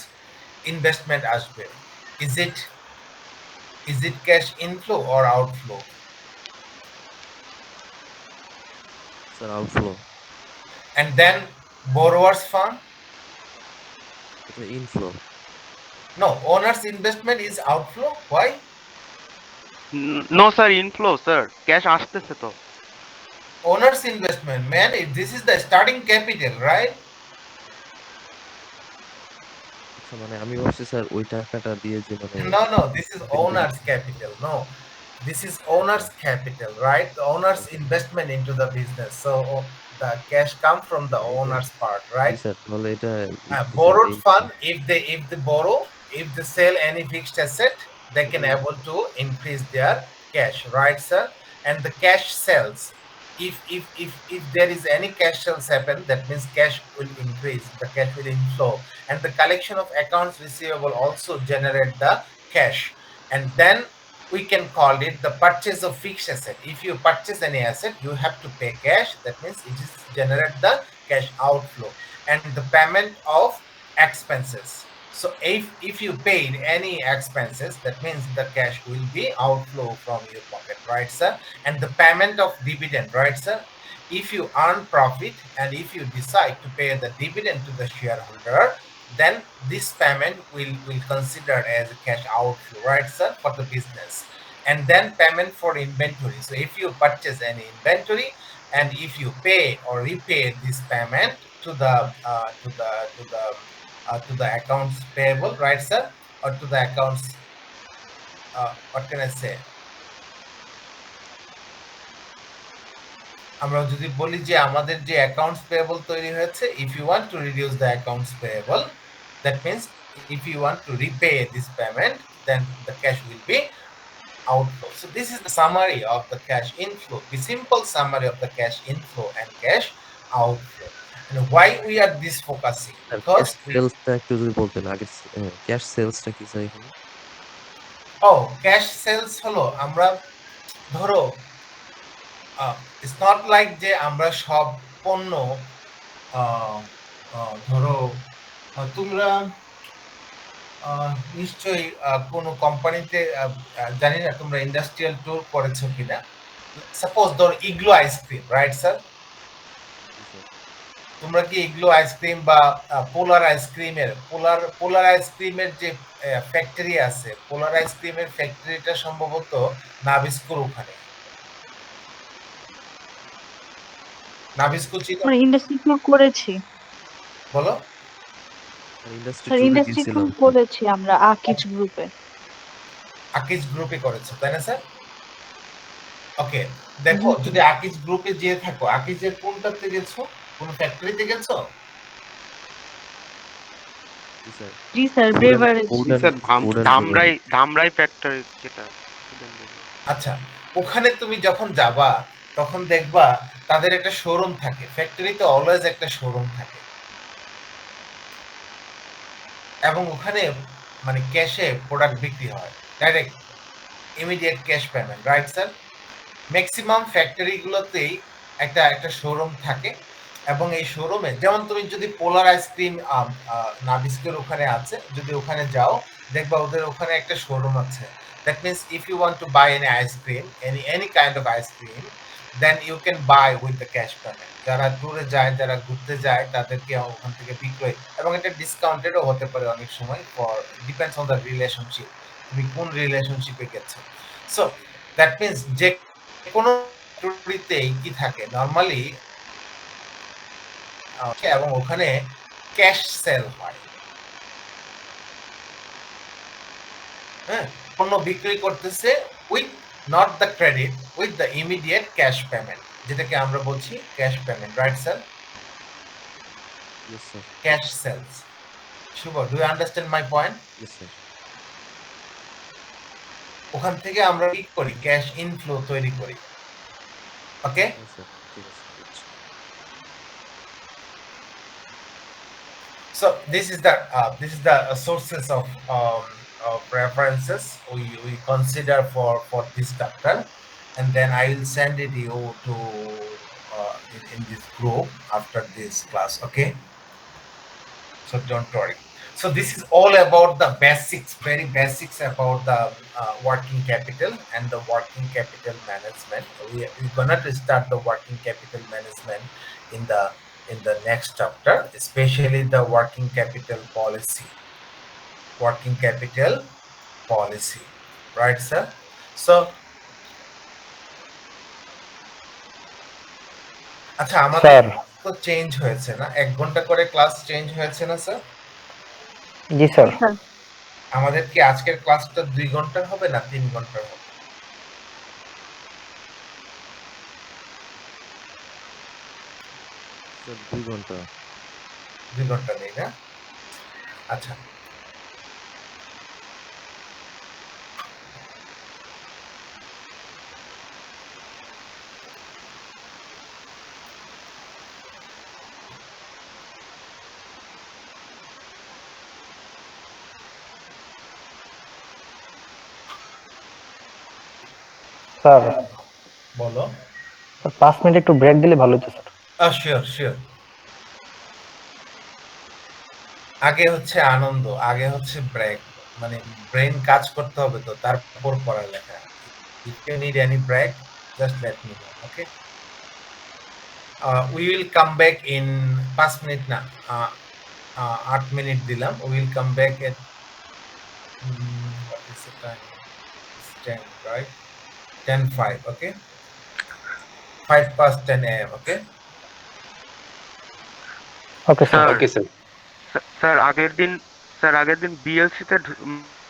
investment আসবে is it cash inflow or outflow? Sir outflow. And then borrowers fund? এটা inflow. No, owners investment is outflow. Why? No sir, inflow sir, cash আসতেছে তো। Owner's investment, man, this is the starting capital, right? আচ্ছা মানে আমি ভাবছি sir ওই টাকাটা দিয়ে যে মানে No, this is building. owner's capital. No, this is owner's capital, right? The owner's okay. investment into the business. So the cash come from the এটা owner's part, জি right? স্যার তাহলে এটা লিখতেছি যে Borrowed inflow. fund, if they borrow, if they sell any fixed asset, they can able to increase their cash, right, sir? And the cash sells. If there is any cash sales happen, that means cash will increase, the cash will inflow, and the collection of accounts receivable also generate the cash. And then we can call it the purchase of fixed asset. If you purchase any asset, you have to pay cash. That means it is generate the cash outflow. And the payment of expenses. So if you paid any expenses, that means the cash will be outflow from your pocket, right, sir? And the payment of dividend, right, sir? If you earn profit and if you decide to pay the dividend to the shareholder, then this payment will consider as a cash outflow, right, sir, for the business. And then payment for inventory. So if you purchase any inventory and if you pay or repay this payment to the to the accounts payable, right, sir, or to the accounts, what can I say? আমরা যদি বলি যে আমাদের যে accounts payable তৈরি হয়েছে, if you want to reduce the accounts payable, that means if you want to repay this payment, then the cash will be outflow. So this is the summary of the cash inflow, the simple summary of the cash inflow and cash outflow. And why we are this focusing? Sir Because cash সেলসটা একটু যদি বলতেন আগে। Cash সেলসটা কি sir এখানে? Cash sales হলো আমরা ধরো ইটস নট লাইক যে আমরা সব পণ্য আহ, ধরো তোমরা নিশ্চয়ই কোনো কোম্পানিতে জানি না তোমরা ইন্ডাস্ট্রিয়াল ট্যুর করেছো কিনা। সাপোজ ধরো ইগলো আইসক্রিম, রাইট স্যার? জি স্যার। তোমরা কি ইগলো আইসক্রিম বা পোলার আইসক্রিমের যে ফ্যাক্টরি আছে, পোলার আইসক্রিমের ফ্যাক্টরিটা সম্ভবত নাবিস্কোর ওখানে। নাবিস্কো চিনো? আমরা ইন্ডাস্ট্রি ট্যুর করেছি। বলো। স্যার ইন্ডাস্ট্রি স্যার ট্যুরে ইন্ডাস্ট্রি ট্যুর গেছিলাম। করেছি আমরা আকিজ গ্রুপে। আকিজ গ্রুপে করেছো তাই না স্যার? ওকে, দেখো জি যদি আকিজ গ্রুপে যেয়ে থাকো, আকিজের কোনটাতে গেছো? কোন ফ্যাক্টরিতে গেছো? জি স্যার। জি sir, food and beverage. Food জি and sir, food and Dhamrai beverage. Dhamrai factory যেটা। আচ্ছা, ওখানে তুমি যখন যাবা তখন দেখবা তাদের একটা শোরুম থাকে, ফ্যাক্টরিতে অলওয়েজ একটা শোরুম থাকে এবং ওখানে মানে ক্যাশে প্রোডাক্ট বিক্রি হয়, direct immediate cash payment, right sir? Maximum ফ্যাক্টরিগুলোতেই একটা একটা শোরুম থাকে এবং এই শোরুমে যেমন তুমি যদি পোলার আইসক্রিম নাবিস্কের ওখানে আছে, যদি ওখানে যাও দেখবা ওদের ওখানে একটা শোরুম আছে। That means if you want to buy any ice cream, any kind of ice cream, then you can buy with the cash payment. যারা ট্যুরে যায়, যারা ঘুরতে যায় তাদেরকে ওখান থেকে বিক্রয়, এবং এটা ডিসকাউন্টেডও হতে পারে অনেক সময়, for depends on the relationship, তুমি কোন রিলেশনশিপে গেছো। সো দ্যাট মিনস যে কোনো ফ্যাক্টরিতেই কি থাকে নরমালি, এবং ওখানে ক্যাশ সেল হয়। হ্যাঁ, পণ্য বিক্রি করতেছে with not the credit, with the immediate cash payment. যেটাকে আমরা বলছি cash payment, right sir? Yes sir. Cash sales. Shubho, do you understand my point? Yes sir. ওখান থেকে আমরা কি করি, ক্যাশ ইনফ্লো তৈরি করি। ওকে, হ্যাঁ স্যার, ঠিক আছে, বুঝছি। so this is the sources of references we consider for this chapter, and then I will send it you to in this group after this class. Okay, so don't worry. So this is all about the basics, very basics about the working capital and the working capital management. We're gonna to start the working capital management in the next chapter, especially the working capital policy. Working capital policy, right, sir? So আচ্ছা, আমাদের sir. তো change হয়েছে না, 1 ঘন্টা করে class change হয়েছে না sir? জি স্যার। জি স্যার। আমাদের কি আজকের ক্লাসটা 2 ঘন্টার হবে না 3 ঘন্টার হবে? স্যার 2 ঘন্টা। 2 ঘন্টা নেই না? আচ্ছা, স্যার, বলো। 5 মিনিট একটু ব্রেক দিলে ভালো হতো স্যার। Sure sure. আগে হচ্ছে আনন্দ, আগে হচ্ছে ব্রেক, মানে ব্রেন কাজ করতে হবে, তো তারপর পড়ালেখা। If you need any break, just let me know. Okay, we will come back in 5 minute না, 8 মিনিট দিলাম। We will come back at what is the time? It's 10, right? 10:05. Okay, 5 past 10 a.m. Okay. Okay sir. Sir okay sir. Sir আগের দিন BLC তে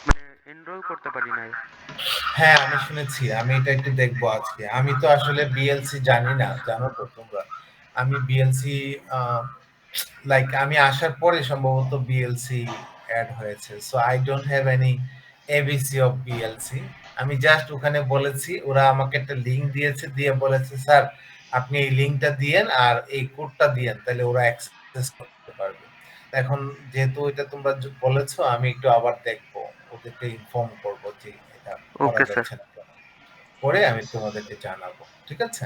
মানে enrol করতে পারি নাই। হ্যাঁ, আমি শুনেছি, আমি এটা একটু দেখবো আজকে। আমি তো আসলে বিএলসি জানি না, জানো তো তোমরা। আমি বিএলসি লাইক আমি আসার পরে সম্ভবত বিএলসি অ্যাড হয়েছে, so I don't have any ABC of BLC. আমি জাস্ট ওখানে বলেছি, ওরা আমাকে একটা লিঙ্ক দিয়েছে, দিয়ে বলেছে স্যার আপনি এই লিঙ্কটা দিয়েন আর এই কোডটা দিয়েন, তাহলে ওরা অ্যাক্সেস করতে পারবে। এখন যেহেতু এটা তোমরা বলেছো, আমি একটু আবার দেখবো, ওদেরকে ইনফর্ম করবো যে এটা করা ওকে স্যার। যাচ্ছে না কেন। পরে আমি তোমাদেরকে জানাবো, ঠিক আছে?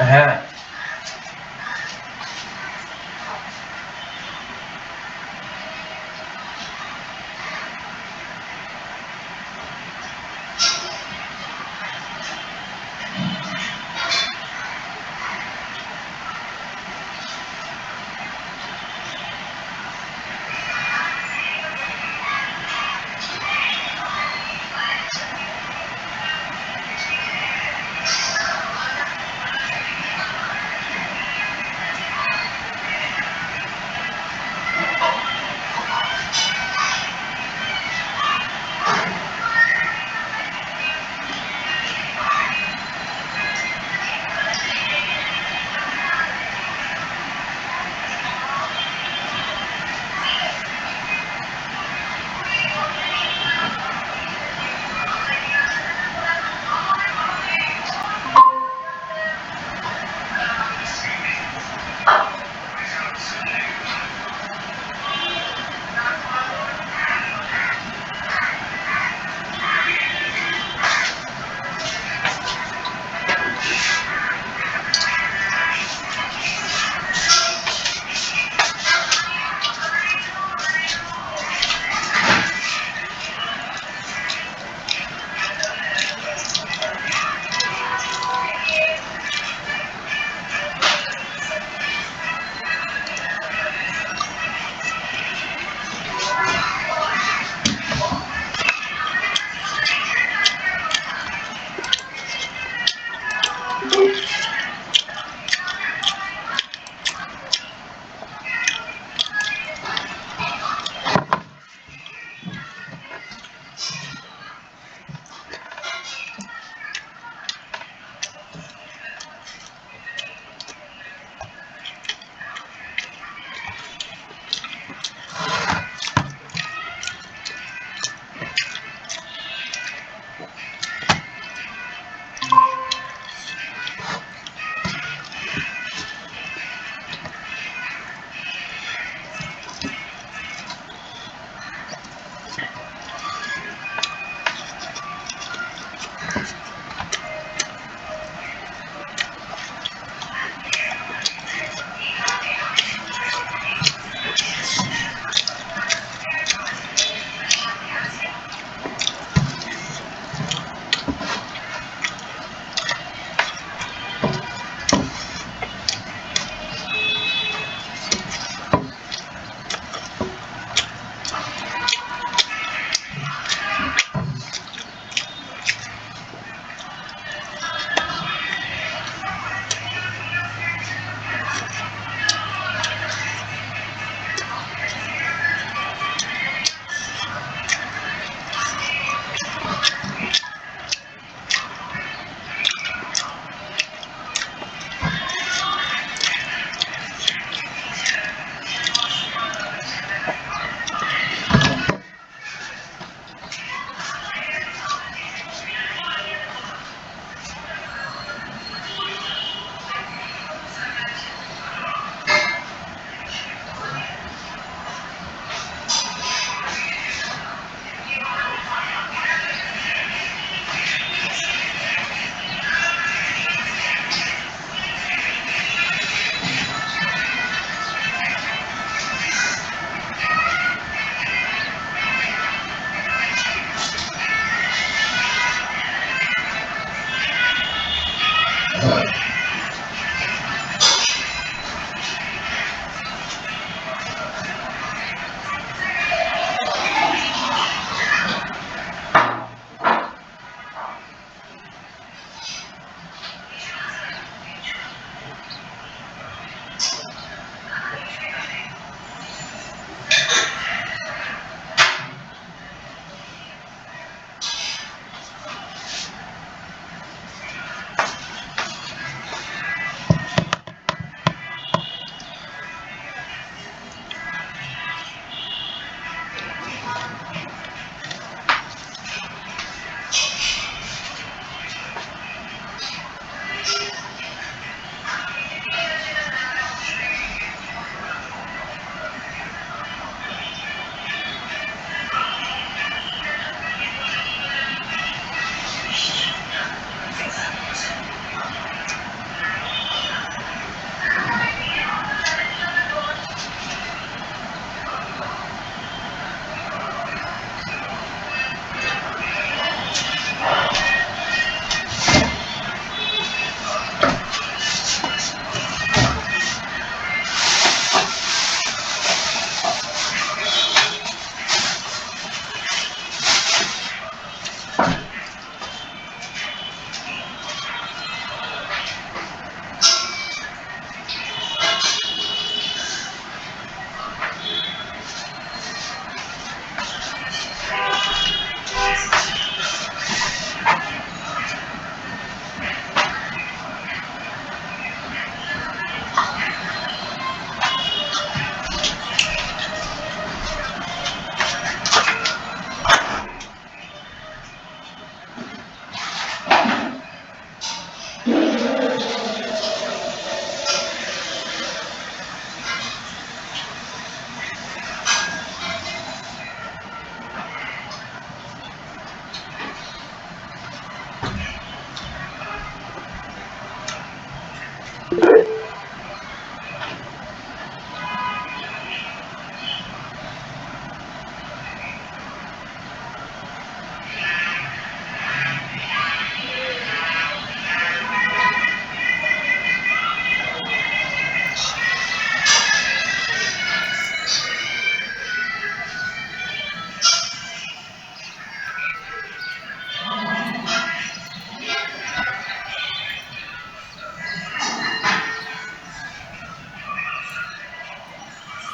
হ্যাঁ।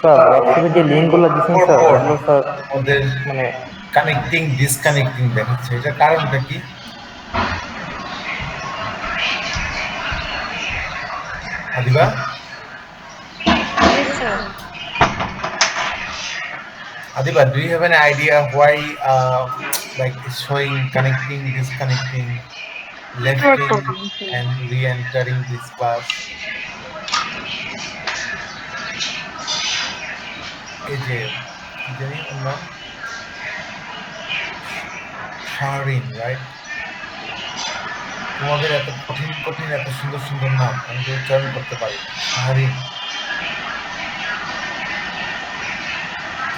স্যার হোয়াটসঅ্যাপে যে লিঙ্কগুলো দিছেন স্যার পরপর ওগুলো স্যার ওদের মানে কানেক্টিং ডিসকানেক্টিং দেখাচ্ছে, এটা কারণটা কি? Adiba, Yes, sir. Adiba, do you have an idea why like it's showing connecting, disconnecting, Network lefting problem, sir. and re-entering this class? এই যে কি জানি ওর নাম, শাহরিন, রাইট? তোমাদের এত কঠিন কঠিন এত সুন্দর সুন্দর নাম আমি তো উচ্চারণ করতে পারি না। Shaharin,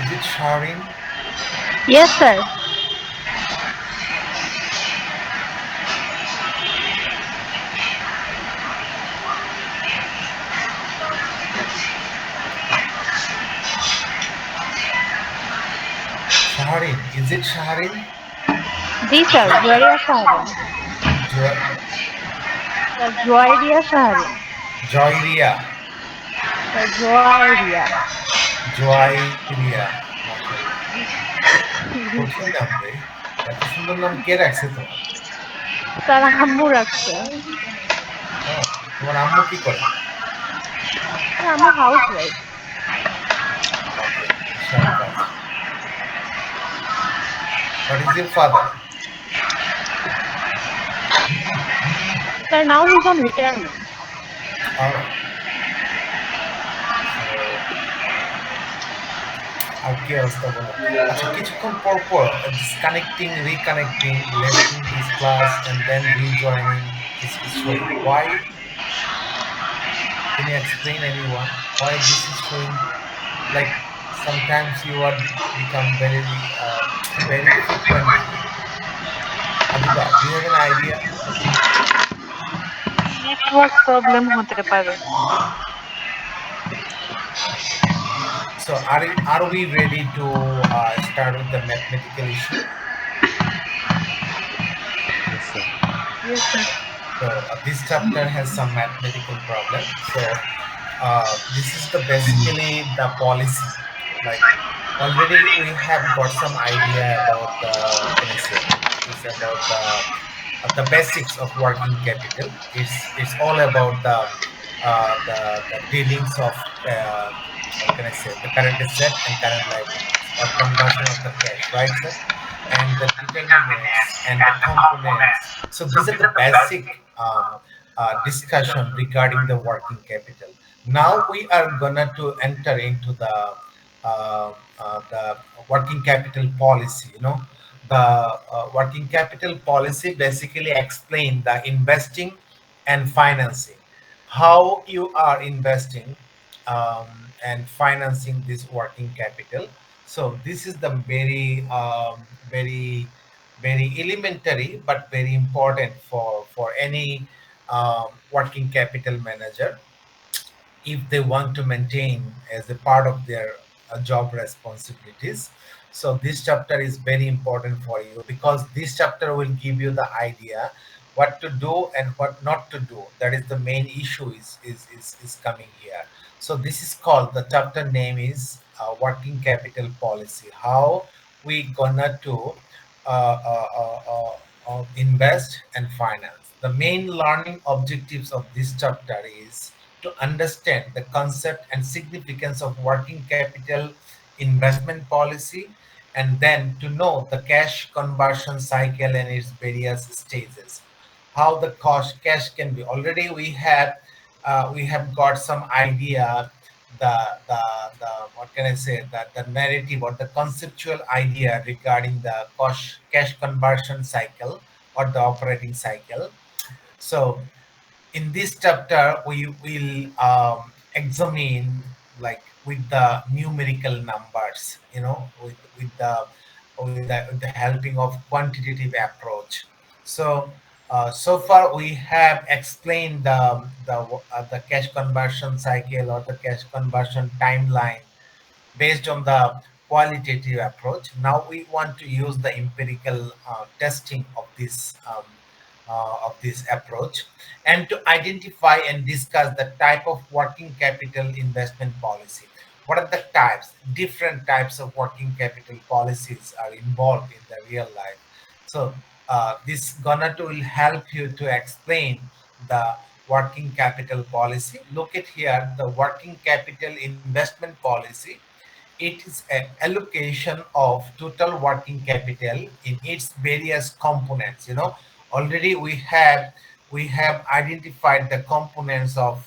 is it Shaharin? Yes, sir. Shaharin, is it Shaharin? जी sir. Joya Shaharin. Jo- Sir, Joya Shaharin. Joyria, Sir, Joya. Joyria, মাশাআল্লাহ। जी কঠিন sir. নাম রে, এত সুন্দর নাম কে রাখছে তোমার? Sir, আম্মু রাখছে। ও, তোমার আম্মু কি করে? Sir, আম্মু হাউসওয়াইফ। ওকে, বিশাল কাজ। What is your father? Sir, now he's on retirement. Oh, so আর কি অবস্থা বলো? আচ্ছা, কিছুক্ষণ পর পর disconnecting, reconnecting, lefting this class and then rejoining is showing. Why? Can you explain anyone why this is showing? Like sometimes you are become very very frequently. Adiba, do you have an idea? Network problem হতে পারে। Okay. So are we ready to start with the mathematical issue? Yes, sir. Yes, sir. So this chapter has some mathematical problem. So this is the basically the policy. Like already we have got some idea about what can I say? It's about the basics of working capital. It's all about the dealings of what can I say? The current asset and current liabilities or conversion of the cash, right, sir? And the determinants and the components. So these are the basic discussion regarding the working capital. Now we are gonna to enter into the working capital policy. You know, the working capital policy basically explain the investing and financing, how you are investing um, and financing this working capital. So this is the very very elementary but very important for any working capital manager if they want to maintain as a part of their job responsibilities. So this chapter is very important for you because this chapter will give you the idea what to do and what not to do. That is the main issue is coming here. So this is called, the chapter name is working capital policy, how we gonna to invest and finance. The main learning objectives of this chapter is to understand the concept and significance of working capital investment policy, and then to know the cash conversion cycle and its various stages. How the cost cash can be. Already we have got some idea, the what can I say, that the narrative or the conceptual idea regarding the cash conversion cycle or the operating cycle. So in this chapter we will examine like with the numerical numbers, with the helping of quantitative approach. So so far we have explained the cash conversion cycle or the cash conversion timeline based on the qualitative approach. Now we want to use the empirical testing of this approach, and to identify and discuss the type of working capital investment policy. What are the types? Different types of working capital policies are involved in the real life. So this gonna to will help you to explain the working capital policy. Look at here, the working capital investment policy. It is an allocation of total working capital in its various components. Already we have identified the components of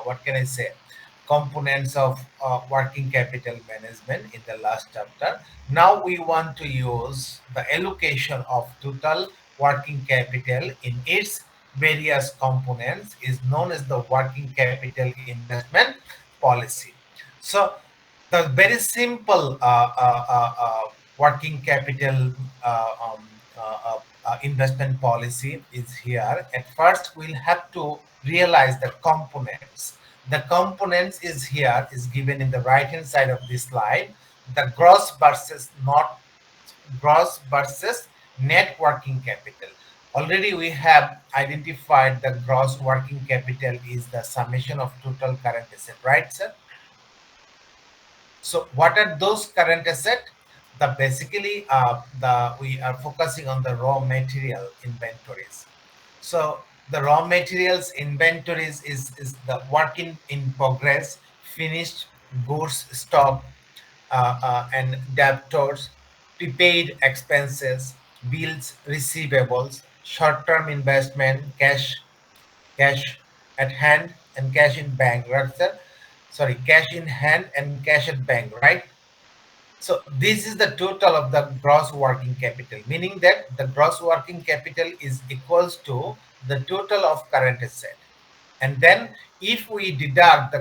what can I say? Components of working capital management in the last chapter. Now we want to use the allocation of total working capital in its various components is known as the working capital investment policy. So the very simple working capital investment policy is here. At first, we'll have to realize the components. The components is here, is given in the right hand side of this slide. The gross versus not gross versus net working capital. Already we have identified the gross working capital is the summation of total current asset, right, sir? So what are those current asset? The basically the we are focusing on the raw material inventories. So the raw materials inventories is the work in progress, finished goods stock, and debtors, prepaid expenses, bills, receivables, short-term investment, cash at hand and cash in bank, right, sir? Sorry, cash in hand and cash at bank, right? So this is the total of the gross working capital, meaning that the gross working capital is equals to the total of current asset. And then if we deduct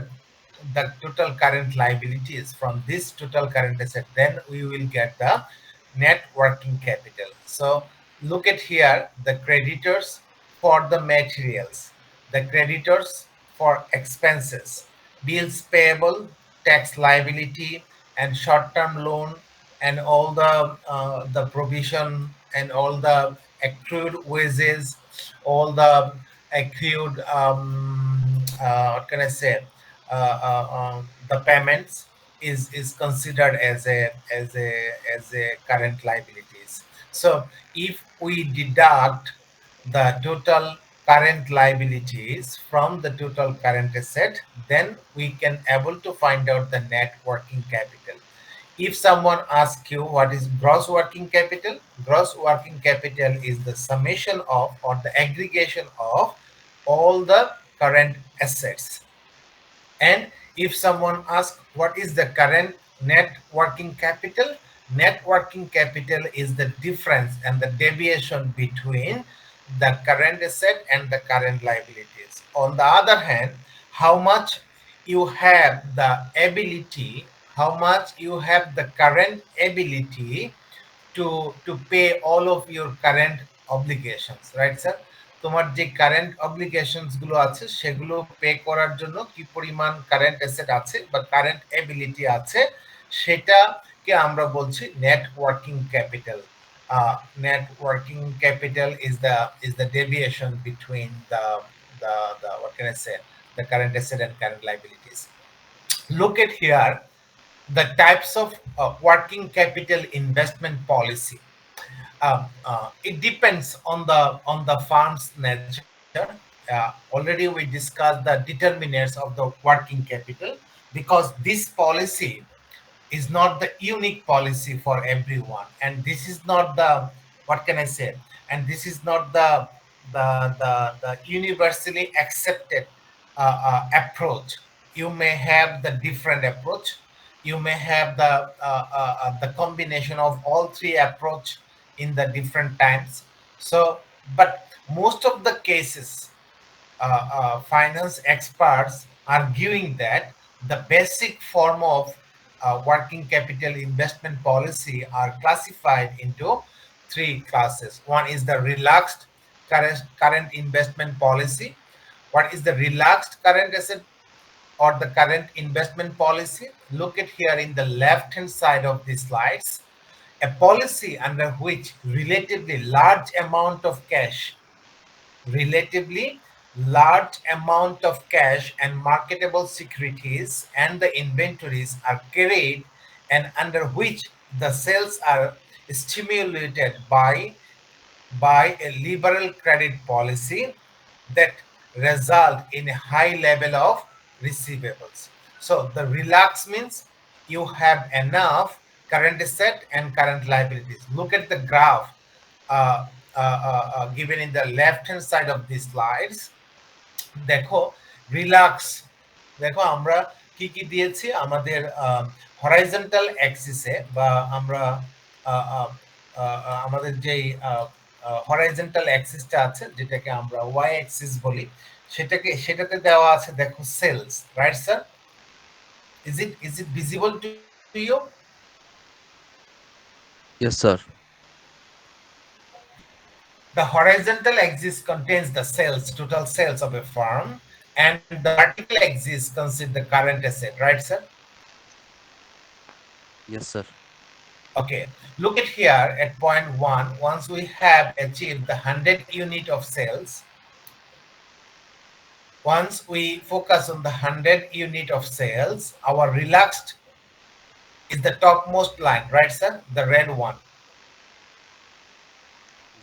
the total current liabilities from this total current asset, then we will get the net working capital. So look at here, the creditors for the materials, the creditors for expenses, bills payable, tax liability, and short-term loan, and all the provision and all the accrued wages, all the accrued what can I say? The payments is considered as a current liabilities. So if we deduct the total current liabilities from the total current asset, then we can able to find out the net working capital. If someone asks you what is gross working capital, gross working capital is the summation of or the aggregation of all the current assets. And if someone asks what is the current net working capital, net working capital is the difference and the deviation between the current asset and the current liabilities. On the other hand, how much you have the ability, how much you have the current ability to pay all of your current obligations, right, sir? তোমার যে current obligations গুলো আছে সেগুলো pay করার জন্য কি পরিমাণ current asset আছে বা কারেন্ট এবিলিটি আছে, সেটাকে আমরা বলছি net working capital. Net working capital is the deviation between the what can I say, the current asset and current liabilities. Look at here, the types of working capital investment policy. It depends on the firm's nature. Already we discussed the determinants of the working capital, because this policy is not the unique policy for everyone, and this is not the, what can I say, and this is not the universally accepted approach. You may have the different approach, you may have the combination of all three approach in the different times. So but most of the cases, finance experts are giving that the basic form of working capital investment policy are classified into three classes. One is the relaxed current investment policy. What is the relaxed current asset or the current investment policy? Look at here in the left hand side of the slides. A policy under which relatively large amount of cash and marketable securities and the inventories are carried, and under which the sales are stimulated by a liberal credit policy that result in a high level of receivables. So the relax means you have enough current asset and current liabilities. Look at the graph uh, given in the left hand side of these slides. দেখো relax, দেখো আমরা কি কি দিয়েছি আমাদের horizontal অ্যাক্সিসে, বা আমরা আহ, আহ, আমাদের যেই হরাইজন্টাল অ্যাক্সিসটা আছে যেটাকে আমরা ওয়াই অ্যাক্সিস বলি, সেটাতে দেওয়া আছে দেখো sales, right sir? Is it visible to you? Yes, sir. The horizontal axis contains the sales, total sales of a firm, and the vertical axis consists the current asset, right, sir? Yes, sir. Okay, look at here at point one. Once we have achieved the 100 unit of sales, once we focus on the 100 unit of sales, our relaxed is the topmost line, right, sir? The red one.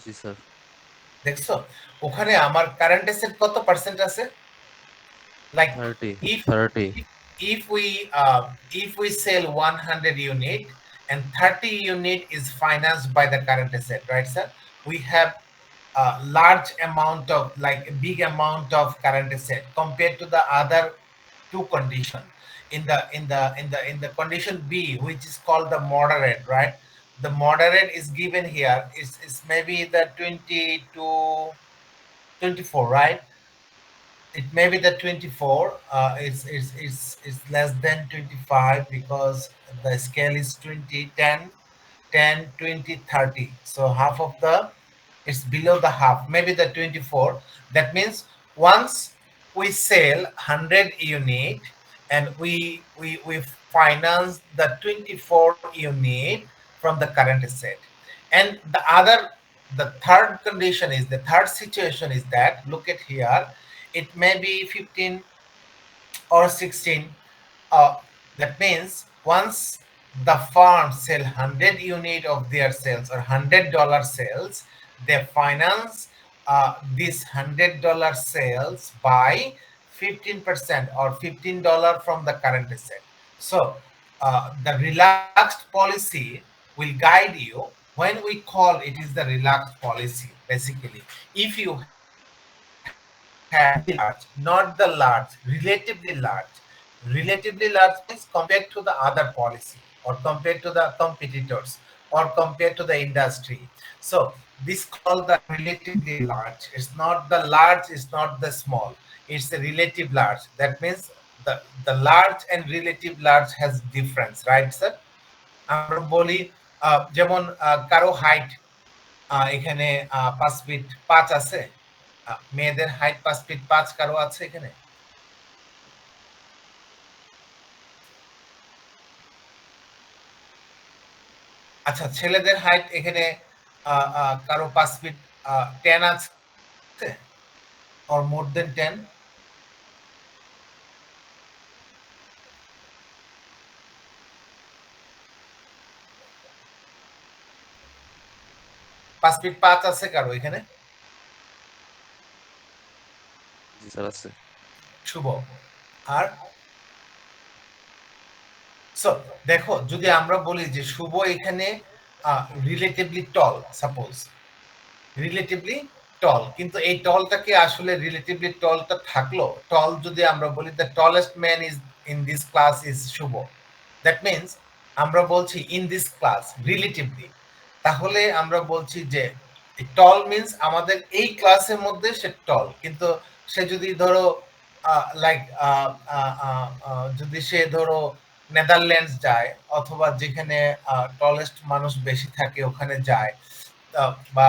Yes, sir. দেখছো ওখানে আমার current asset কত percent আছে? Like 30. if 30. if we uh, if we sell 100 unit and 30 unit is financed by the current asset, right, sir? We have a large amount of, like a big amount of current asset compared to the other two condition. In the condition B, which is called the moderate, right? The moderate is given here is maybe the 20 to 24, right? It may be the 24. It's less than 25 because the scale is 20, 10, 10, 20, 30. So half of the, it's below the half, maybe the 24. That means once we sell 100 unit and we finance the 24 unit from the current asset. And the third condition is, the third situation is that, look at here, it may be 15 or 16. uh, that means once the farm sell 100 unit of their sales or $100 sales, they finance this $100 sales by 15% or $15 from the current asset. So the relaxed policy will guide you. When we call it is the relaxed policy, basically, if you have relatively large, not the large, relatively large. Relatively large means compared to the other policy or compared to the competitors or compared to the industry. So this called the relatively large. It's not the large, it's not the small. It's the relative large. That means the large and relative large has difference, right, sir? আমরা বলি যেমন কারো height এখানে 5 fit 5 আছে, মেয়েদের height 5 fit 5 কারো আছে এখানে? আচ্ছা, ছেলেদের হাইট এখানে কারো 5 ফিট 10 আছে or more than 10? 5 ফিট 5 আছে কারো এখানে? জি স্যার আছে। শুভ আর সো দেখো, যদি আমরা বলি যে শুভ এখানে রিলেটিভলি টল, সাপোজ রিলেটিভলি টল, কিন্তু এই টলটাকে আসলে রিলেটিভলি টলটা থাকলো টল, যদি আমরা বলি the tallest man is in this class is Shubho, that means আমরা বলছি ইন দিস ক্লাস রিলেটিভলি, তাহলে আমরা বলছি যে টল মিন্স আমাদের এই ক্লাসের মধ্যে সে টল, কিন্তু সে যদি ধরো লাইক যদি সে ধরো নেদারল্যান্ডস যায় অথবা যেখানে টলেস্ট মানুষ বেশি থাকে ওখানে যায়, বা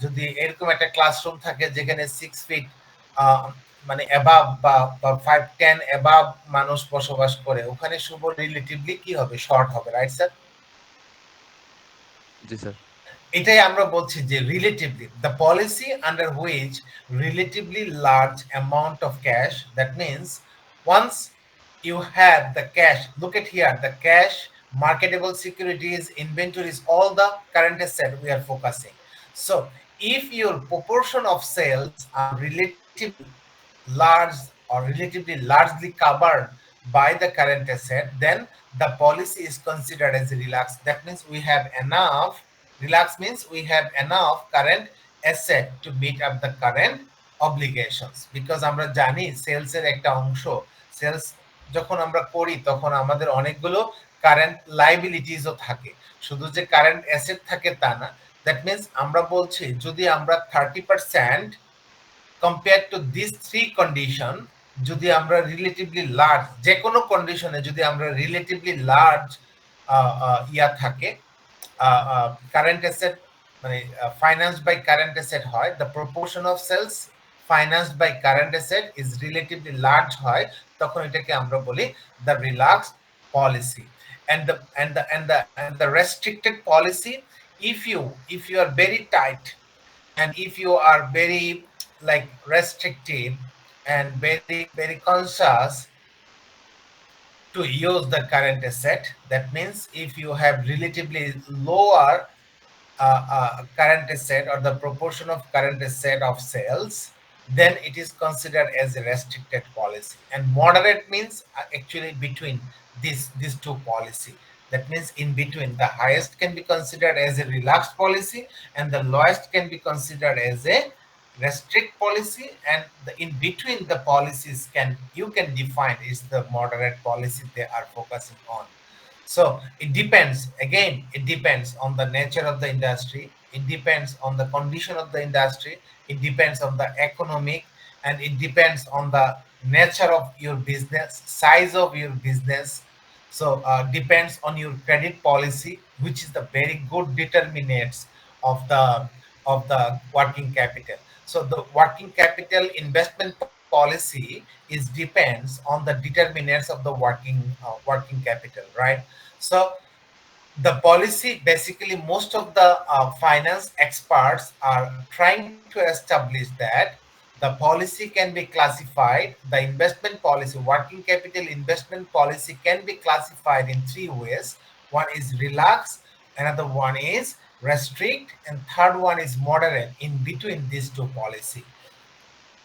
যদি এরকম একটা ক্লাসরুম থাকে যেখানে 6 ফিট মানে অ্যাবাভ বা 5-10 অ্যাবাভ মানুষ বসবাস করে, ওখানে শুভ রিলেটিভলি কি হবে, শর্ট হবে, রাইট স্যার? জি স্যার। এটাই আমরা বলছি যে relatively the policy under which relatively large amount of cash, that means once you have the cash, look at here, the cash, marketable securities, inventories, all the current asset we are focusing. So if your proportion of sales are relatively large or relatively largely covered by the current asset, then the policy is considered as a relax. That means we have enough, relax means we have enough current asset to meet up the current obligations. Because আমরা জানি sales এর একটা অংশ, sales যখন আমরা করি তখন আমাদের অনেকগুলো কারেন্ট লাইবিলিটিসও থাকে, শুধু যে কারেন্ট অ্যাসেট থাকে তা না। দ্যাট মিনস আমরা বলছি যদি আমরা 30% compare to this three condition, যদি আমরা রিলেটিভলি লার্জ, যে কোনো কন্ডিশনে যদি আমরা রিলেটিভলি লার্জ ইয়া থাকে, কারেন্ট অ্যাসেট মানে ফাইন্যান্স বাই কারেন্ট অ্যাসেট হয়, the proportion of sales finance by current asset is relatively large হয়, তখন এটাকে আমরা বলি the relaxed policy. And the restricted policy, if you are very tight and if you are very like restrictive and very conscious to use the current asset, that means if you have relatively lower current asset or the proportion of current asset of sales, then it is considered as a restricted policy. And moderate means actually between these two policy. That means in between, the highest can be considered as a relaxed policy and the lowest can be considered as a restrict policy, and in between the policies you can define is the moderate policy they are focusing on. So it depends, again, it depends on the nature of the industry, it depends on the condition of the industry, it depends on the economic, and it depends on the nature of your business, size of your business. So depends on your credit policy, which is the very good determinants of the working capital. So the working capital investment policy is depends on the determinants of the working capital, right? So the policy, basically most of the finance experts are trying to establish that the policy can be classified, the investment policy, working capital investment policy can be classified in three ways. One is relax, another one is restrict, and third one is moderate, in between these two policy.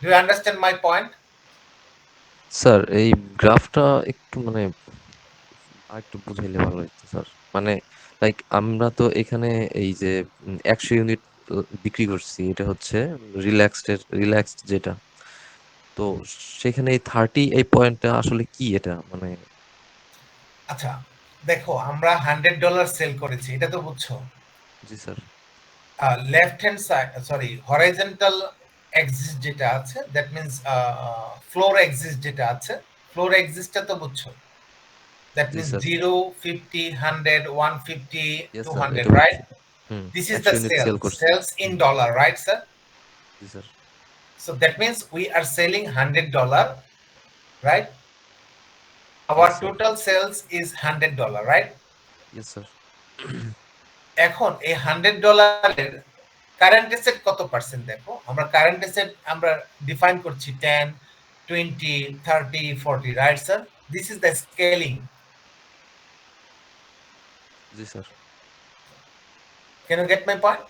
Do you understand my point? Sir এই গ্রাফটা একটু মানে আরেকটু বুঝাইলে ভালো হতো sir. মানে like আমরা তো এখানে এই যে 100 ইউনিট বিক্রি করছি, এটা হচ্ছে রিল্যাক্সড যেটা। তো সেখানে এই 30 এই পয়েন্টটা আসলে কি এটা মানে? আচ্ছা, দেখো আমরা $100 সেল করেছি, এটা তো বুঝছো। জি sir. Left hand side, sorry, horizontal axis যেটা আছে, দ্যাট মিনস ফ্লোর এক্সিস যেটা আছে, ফ্লোর এক্সিসটা তো বুঝছো, দ্যাট জি মিনস স্যার। 0, 50, 100, 150, ইয়েস স্যার, 200, এটা right? বুঝছি। Hmm. This is 100 the unit sale sales করছি। sales in hmm. dollar, right sir? জি sir. So that means we are selling $100, right? Our yes sir. total sales is $100, right? Yes sir. এখন এই $100 current asset কত percent, দেখো আমরা current asset আমরা define করছি 10, 20, 30, 40, right sir? This is the scaling. জি sir. Can you get my point?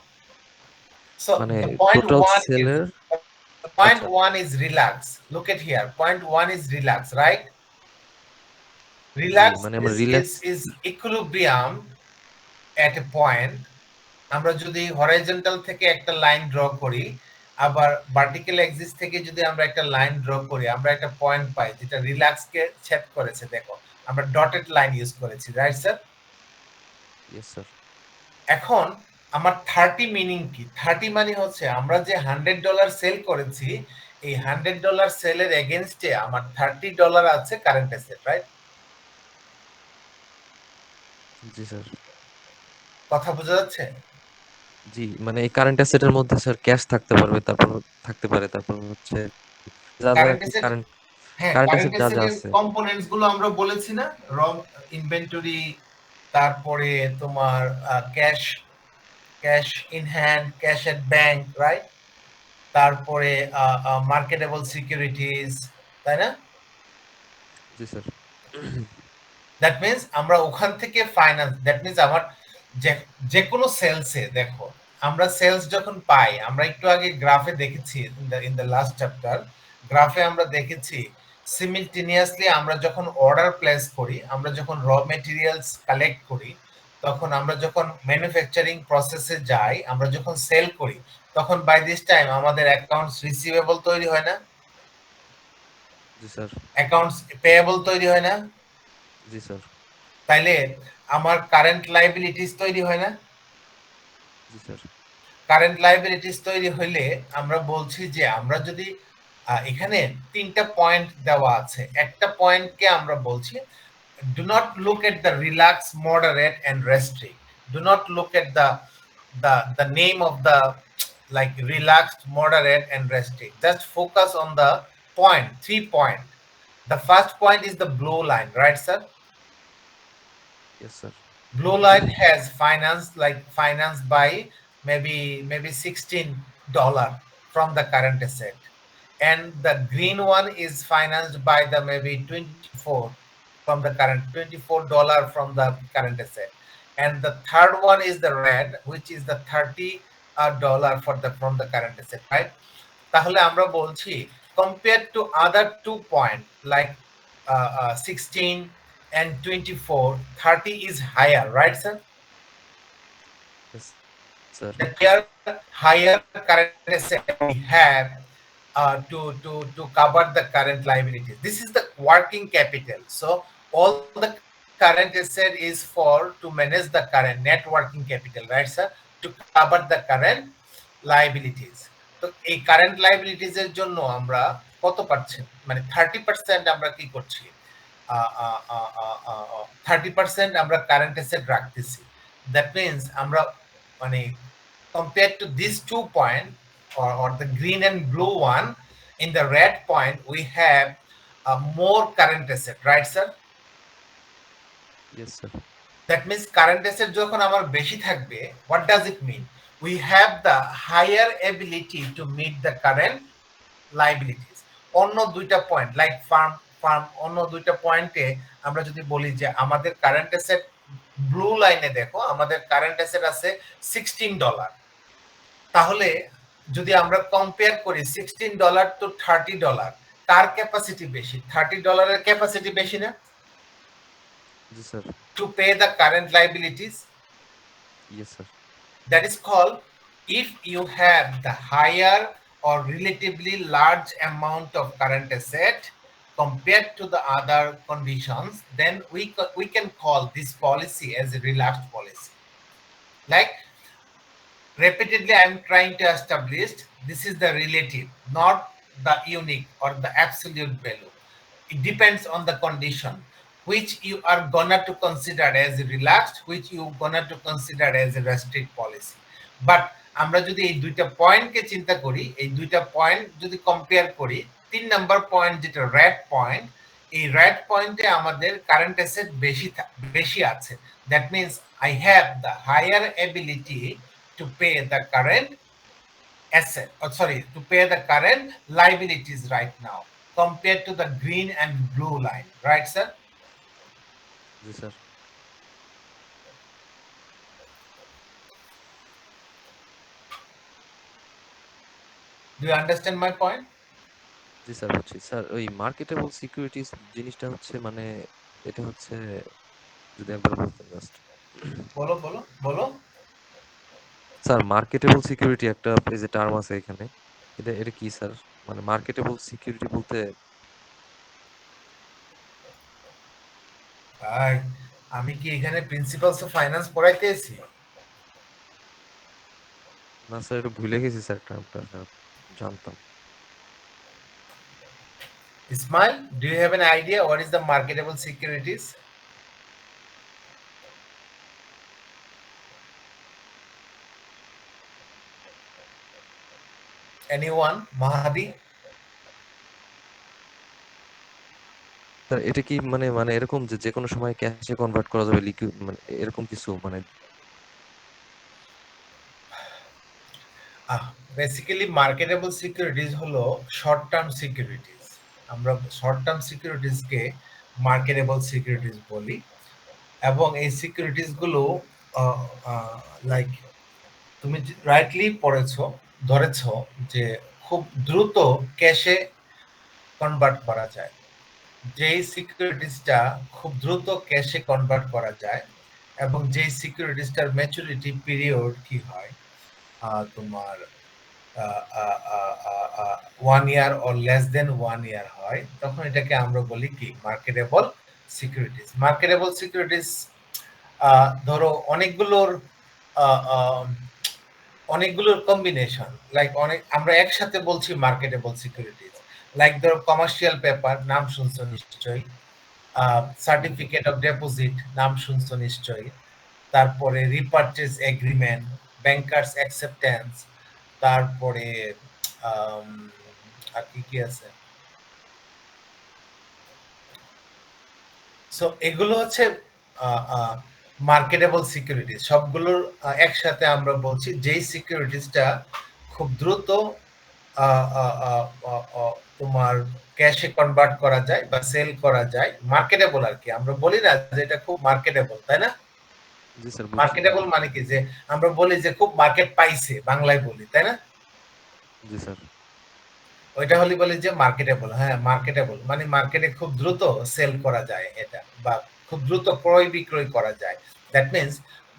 So মানে the point total 1 is সেলের। point আচ্ছা। 1 is relax. Look at here. Point 1 is relax, right? G, Relax মানে আমরা is is relax. is equilibrium at a point. আমরা যদি horizontal থেকে একটা line draw করি, আবার ভার্টিক্যাল এক্সিস থেকে যদি আমরা একটা লাইন ড্র করি, আমরা একটা পয়েন্ট পাই যেটা রিল্যাক্সকে ছেদ করেছে, দেখো আমরা ডটেড লাইন ইউজ করেছি, রাইট স্যার? Yes sir. এখন আমার 30 মিনিং কি? 30 মানে হচ্ছে আমরা যে $100 সেল করেছি, এই $100 সেলের এগেইনস্টে আমার $30 আছে কারেন্ট অ্যাসেট, রাইট? জি স্যার। কথা বোঝা যাচ্ছে? জি, মানে এই কারেন্ট অ্যাসেটের মধ্যে স্যার ক্যাশ থাকতে পারবে, তারপর থাকতে পারে, তারপর হচ্ছে যা যা আর কারেন্ট কি অ্যাসেট, কারেন্ট হ্যাঁ, কারেন্ট কারেন্ট অ্যাসেট যা যা অ্যাসেটের আছে। কম্পোনেন্টস গুলো আমরা বলেছি না? র ইনভেন্টরি, তারপরে তোমার cash, cash in hand, cash at bank, right? তারপরে মার্কেটেবল সিকিউরিটিজ, তাই না? জি স্যার। দ্যাট মিন্স আমরা ওখান থেকে ফাইন্যান্স, দ্যাট মিন্স আমার যে যে কোনো সেলসে দেখো, আমরা সেলস যখন পাই, আমরা একটু আগে গ্রাফে দেখেছি, ইন দ্য লাস্ট চ্যাপ্টার গ্রাফে আমরা দেখেছি সিমিলটেনিয়াসলি আমরা যখন অর্ডার প্লেস করি, আমরা যখন র মেটেরিয়ালস কালেক্ট করি, তখন আমরা যখন ম্যানুফ্যাকচারিং প্রসেসে যাই, আমরা যখন সেল করি, তখন বাই দিস টাইম আমাদের অ্যাকাউন্টস রিসিভেবল তৈরি হয় না, জি স্যার। অ্যাকাউন্টস পেয়েবল তৈরি হয় না, জি স্যার। তাইলে আমার কারেন্ট লাইবিলিটিস তৈরি হয় না? জি স্যার। কারেন্ট লাইবিলিটিস তৈরি হইলে আমরা বলছি যে আমরা যদি এখানে ৩টা পয়েন্ট দেওয়া আছে, একটা পয়েন্টকে আমরা বলছি do not look at the relax, moderate and restrict. Do not look at the name of the like relaxed, moderate and restrict. Just focus on the point, 3 point. The first point is the blue line, right sir? Yes sir. Blue Line has financed by maybe $16 from the current asset, and the green one is financed by the maybe 24 from the current $24 from the current asset, and the third one is the red, which is the $30 for the from the current asset, right? তাহলে আমরা বলছি compared to other 2 points like 16 and 24, 30 is higher, right sir? Yes sir. That here higher current asset we have to cover the current liabilities. This is the working capital. So all the current asset is for to manage the current net working capital, right sir? To cover the current liabilities. তো এই current liabilities এর জন্য আমরা কত পাচ্ছেন, মানে 30% আমরা কি করছি, 30% আমরা কারেন্ট অ্যাসেট রাখতেছি। দ্যাট মিনস আমরা মানে compared to these 2 point, or the green and blue one, in the red point we have more current asset, right sir? Yes sir. That means current asset যখন আমার বেশি থাকবে, what does it mean? We have the higher ability to meet the current liabilities. অন্য দুইটা point like farm অন্য দুইটা পয়েন্টে আমরা যদি বলি যে আমাদের কারেন্ট অ্যাসেট, ব্লু লাইনে দেখো আমাদের কারেন্ট অ্যাসেট আছে $16, তাহলে যদি আমরা কম্পেয়ার করি $16 to $30, কার ক্যাপাসিটি বেশি? $30 ক্যাপাসিটি বেশি না জি sir. to pay the current liabilities? Yes sir. That is called, if you have the higher or relatively large amount of current asset compared to the other conditions, then we can call this policy as a relaxed policy. Like repeatedly I'm trying to establish, this is the relative, not the unique or the absolute value. It depends on the condition which you are gonna to consider as a relaxed, which you gonna to consider as a restrict policy. But আমরা যদি এই দুইটা পয়েন্টকে চিন্তা করি, এই দুইটা point যদি compare করি, 3 নম্বর পয়েন্ট যেটা রেড পয়েন্ট, এই রেড পয়েন্টে আমাদের কারেন্ট অ্যাসেট বেশি আছে। That means I have the higher ability to pay the current asset, or sorry, to pay the current liabilities right now compared to the green and blue line, right sir? জি sir. Do you understand my point? G sir, বুঝছি sir. ওই marketable securities জিনিসটা হচ্ছে মানে এটা হচ্ছে, যদি একবার বলতেন জাস্ট। বলো বলো বলো। স্যার মার্কেটেবল সিকিউরিটি একটা এই যে টার্ম আছে এখানে, এটা এটা কি স্যার? মানে মার্কেটেবল সিকিউরিটি বলতে ভাই, আমি কি এখানে প্রিন্সিপালস অফ ফাইন্যান্স পড়াইতেছি? না স্যার, এটা ভুলে গেছি স্যার, টার্মটা স্যার জানতাম। Ismail, do you have an idea what is the marketable securities? Anyone? Mahadi? Sir এটা কি মানে মানে এরকম যে যে কোনো সময় ক্যাশে কনভার্ট করা যাবে, লিকুইড মানে এরকম কিছু মানে? Basically marketable securities হলো short term securities. আমরা short term securities কে marketable securities বলি, এবং এই সিকিউরিটিজ গুলো লাইক তুমি রাইটলি পড়েছো, ধরেছো যে খুব দ্রুত ক্যাশে কনভার্ট করা যায়। যেই সিকিউরিটিসটা খুব দ্রুত ক্যাশে কনভার্ট করা যায় এবং যেই সিকিউরিটিসটার ম্যাচুরিটি পিরিয়ড কি হয়, তোমার 1 ইয়ার অর লেস দেন 1 ইয়ার হয়, তখন এটাকে আমরা বলি কি মার্কেটেবল সিকিউরিটিস। মার্কেটেবল সিকিউরিটিস ধরো আহ, আহ, অনেকগুলোর কম্বিনেশন, লাইক অনেক আমরা একসাথে বলছি মার্কেটেবল সিকিউরিটিজ। লাইক ধরো কমার্শিয়াল পেপার, নাম শুনছো নিশ্চয়ই। সার্টিফিকেট অফ ডিপোজিট, নাম শুনছো নিশ্চয়ই। তারপরে রিপারচেজ এগ্রিমেন্ট, ব্যাংকার্স অ্যাকসেপ্টেন্স, তারপরে আম, আর কি কি আছে। সো এগুলো হচ্ছে মার্কেটেবল সিকিউরিটিজ। সবগুলোর একসাথে আমরা বলছি যেই সিকিউরিটিজটা খুব দ্রুত তোমার ক্যাশে কনভার্ট করা যায় বা সেল করা যায়, মার্কেটেবল আর কি। আমরা বলি না যে এটা খুব মার্কেটেবল, তাই না? জি স্যার, বুঝছি স্যার। মার্কেটেবল মানে কি, যে আমরা বলি যে খুব মার্কেট পাইছে, বাংলায় বলি, তাই না? জি স্যার। ওইটা হলে বলি যে মার্কেটেবল। হ্যাঁ, মার্কেটেবল মানে মার্কেটে খুব দ্রুত সেল করা যায় এটা, বা খুব দ্রুত ক্রয় বিক্রয় করা যায়। That means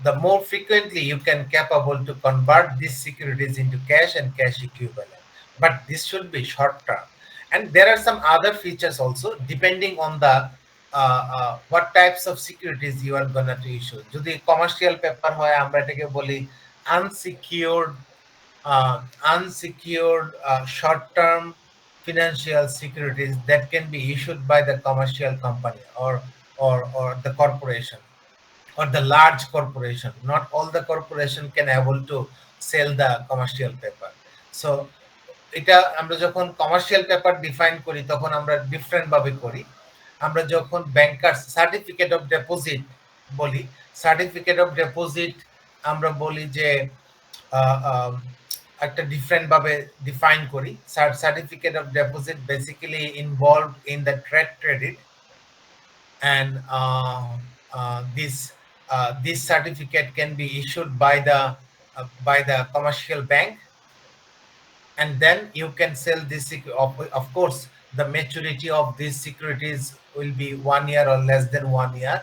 the more frequently you can capable to convert these securities into cash and cash equivalent, but this should be short term. And there are some other features also depending on the what types of securities you are gonna to issue. যদি commercial paper হয় আমরা এটাকে বলি unsecured short-term financial securities that can be issued by the commercial company, or the corporation, or the large corporation. Not all the corporation can able to sell the commercial paper. So এটা আমরা যখন commercial paper define করি তখন আমরা different ভাবে করি। আমরা যখন ব্যাংকার্স সার্টিফিকেট অফ ডিপোজিট বলি, সার্টিফিকেট অফ ডিপোজিট আমরা বলি যে আহ, আহ, একটা ডিফারেন্ট ভাবে ডিফাইন করি। Certificate of deposit basically involve in the trade credit, and this certificate can be issued by the commercial bank, and then you can sell this of course the maturity of these securities will be 1 year or less than 1 year.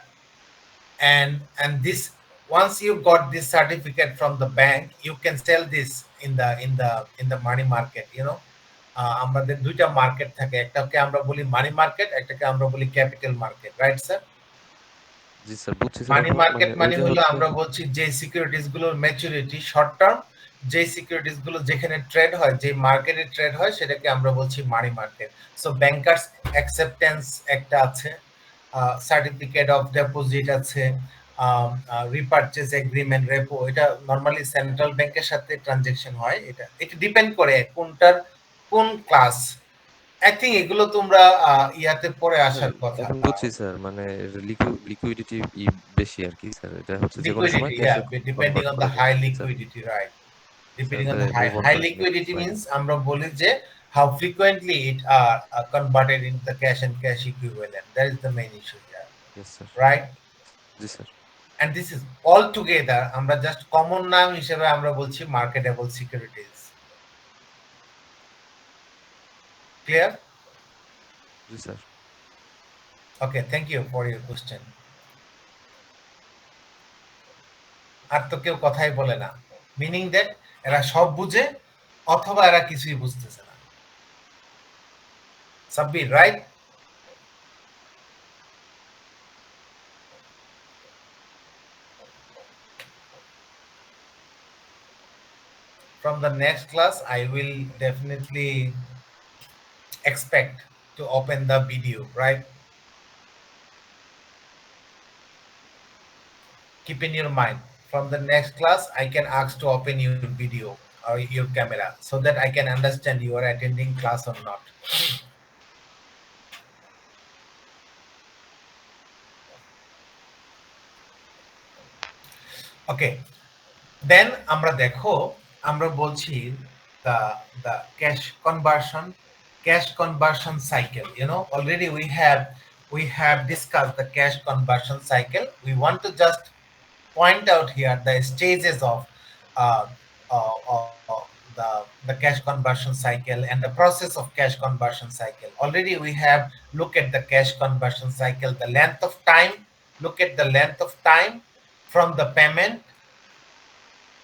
And this, once you got this certificate from the bank, you can sell this in the money market, আমাদের দুইটা market থাকে, একটাকে আমরা বলি money market, একটাকে আমরা বলি capital market, right sir? জি স্যার, বুঝছি স্যার। মানি এখন মার্কেট মানে মানে ওইটা হলো হচ্ছে। আমরা বলছি যে সিকিউরিটিজ গুলোর ম্যাচুরিটি শর্ট টার্ম, যে সিকিউরিটিজ গুলো যেখানে ট্রেড হয়, যে মার্কেটে ট্রেড হয়, সেটাকে আমরা বলছি money market. So bankers acceptance একটা আছে, সার্টিফিকেট অফ ডিপোজিট আছে, রিপারচেজ এগ্রিমেন্ট, রেপো, এটা নরমালি সেন্ট্রাল ব্যাংকের সাথে ট্রানজাকশন হয়। এটা এটা ডিপেন্ড করে কোনটার কোন ক্লাস। আই থিঙ্ক এগুলো তোমরা ইয়াতে পরে স্যার আসার কথা। এখন বুঝছি স্যার, মানে লিকুইডিটি বেশি আর কি স্যার, এটা হচ্ছে যে কোনো সময় Liquidity, cache yeah, depending convert on the করা যায় high sir. liquidity, right? Sir Depending on তাহলে the move high on high করি নেক্সট liquidity লাইনে। means আমরা বলি যে how frequently it are converted into the cash and cash equivalent. That is the main issue here, yes sir. right? G sir. And this is all together আমরা just common নাম হিসেবে আমরা বলছি marketable securities. Clear? G sir. Okay, thank you for your question. আর তো কেউ কথাই বলে না, meaning that এরা সব বুঝে অথবা এরা কিছুই বুঝতেছে না। Sabbir, right? from the next class, I will definitely expect to open the video, right? Keep in your mind, from the next class, I can ask to open your video or your camera so that I can understand you are attending class or not. Okay, দেন আমরা দেখো, আমরা বলছি the the cash conversion cycle. Already we have discussed the cash conversion cycle. We want to just point out here the stages of uh, the cash conversion cycle and the process of cash conversion cycle. Already we have looked at the cash conversion cycle, the length of time. Look at the length of time from the payment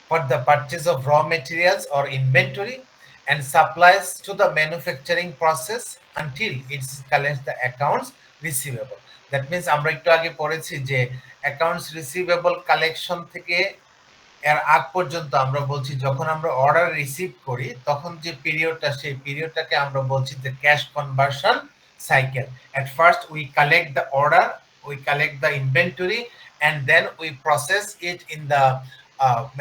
for the purchase of raw materials or inventory and supplies to the manufacturing process until it collects the accounts receivable. That means আমরা একটু আগে পড়েছি যে accounts receivable collection থেকে এর আগ পর্যন্ত আমরা বলছি যখন আমরা অর্ডার রিসিভ করি তখন যে পিরিয়ডটা, সেই পিরিয়ডটাকে আমরা বলছি যে cash conversion cycle. At first we collect the order, we collect the inventory, and then we process it in the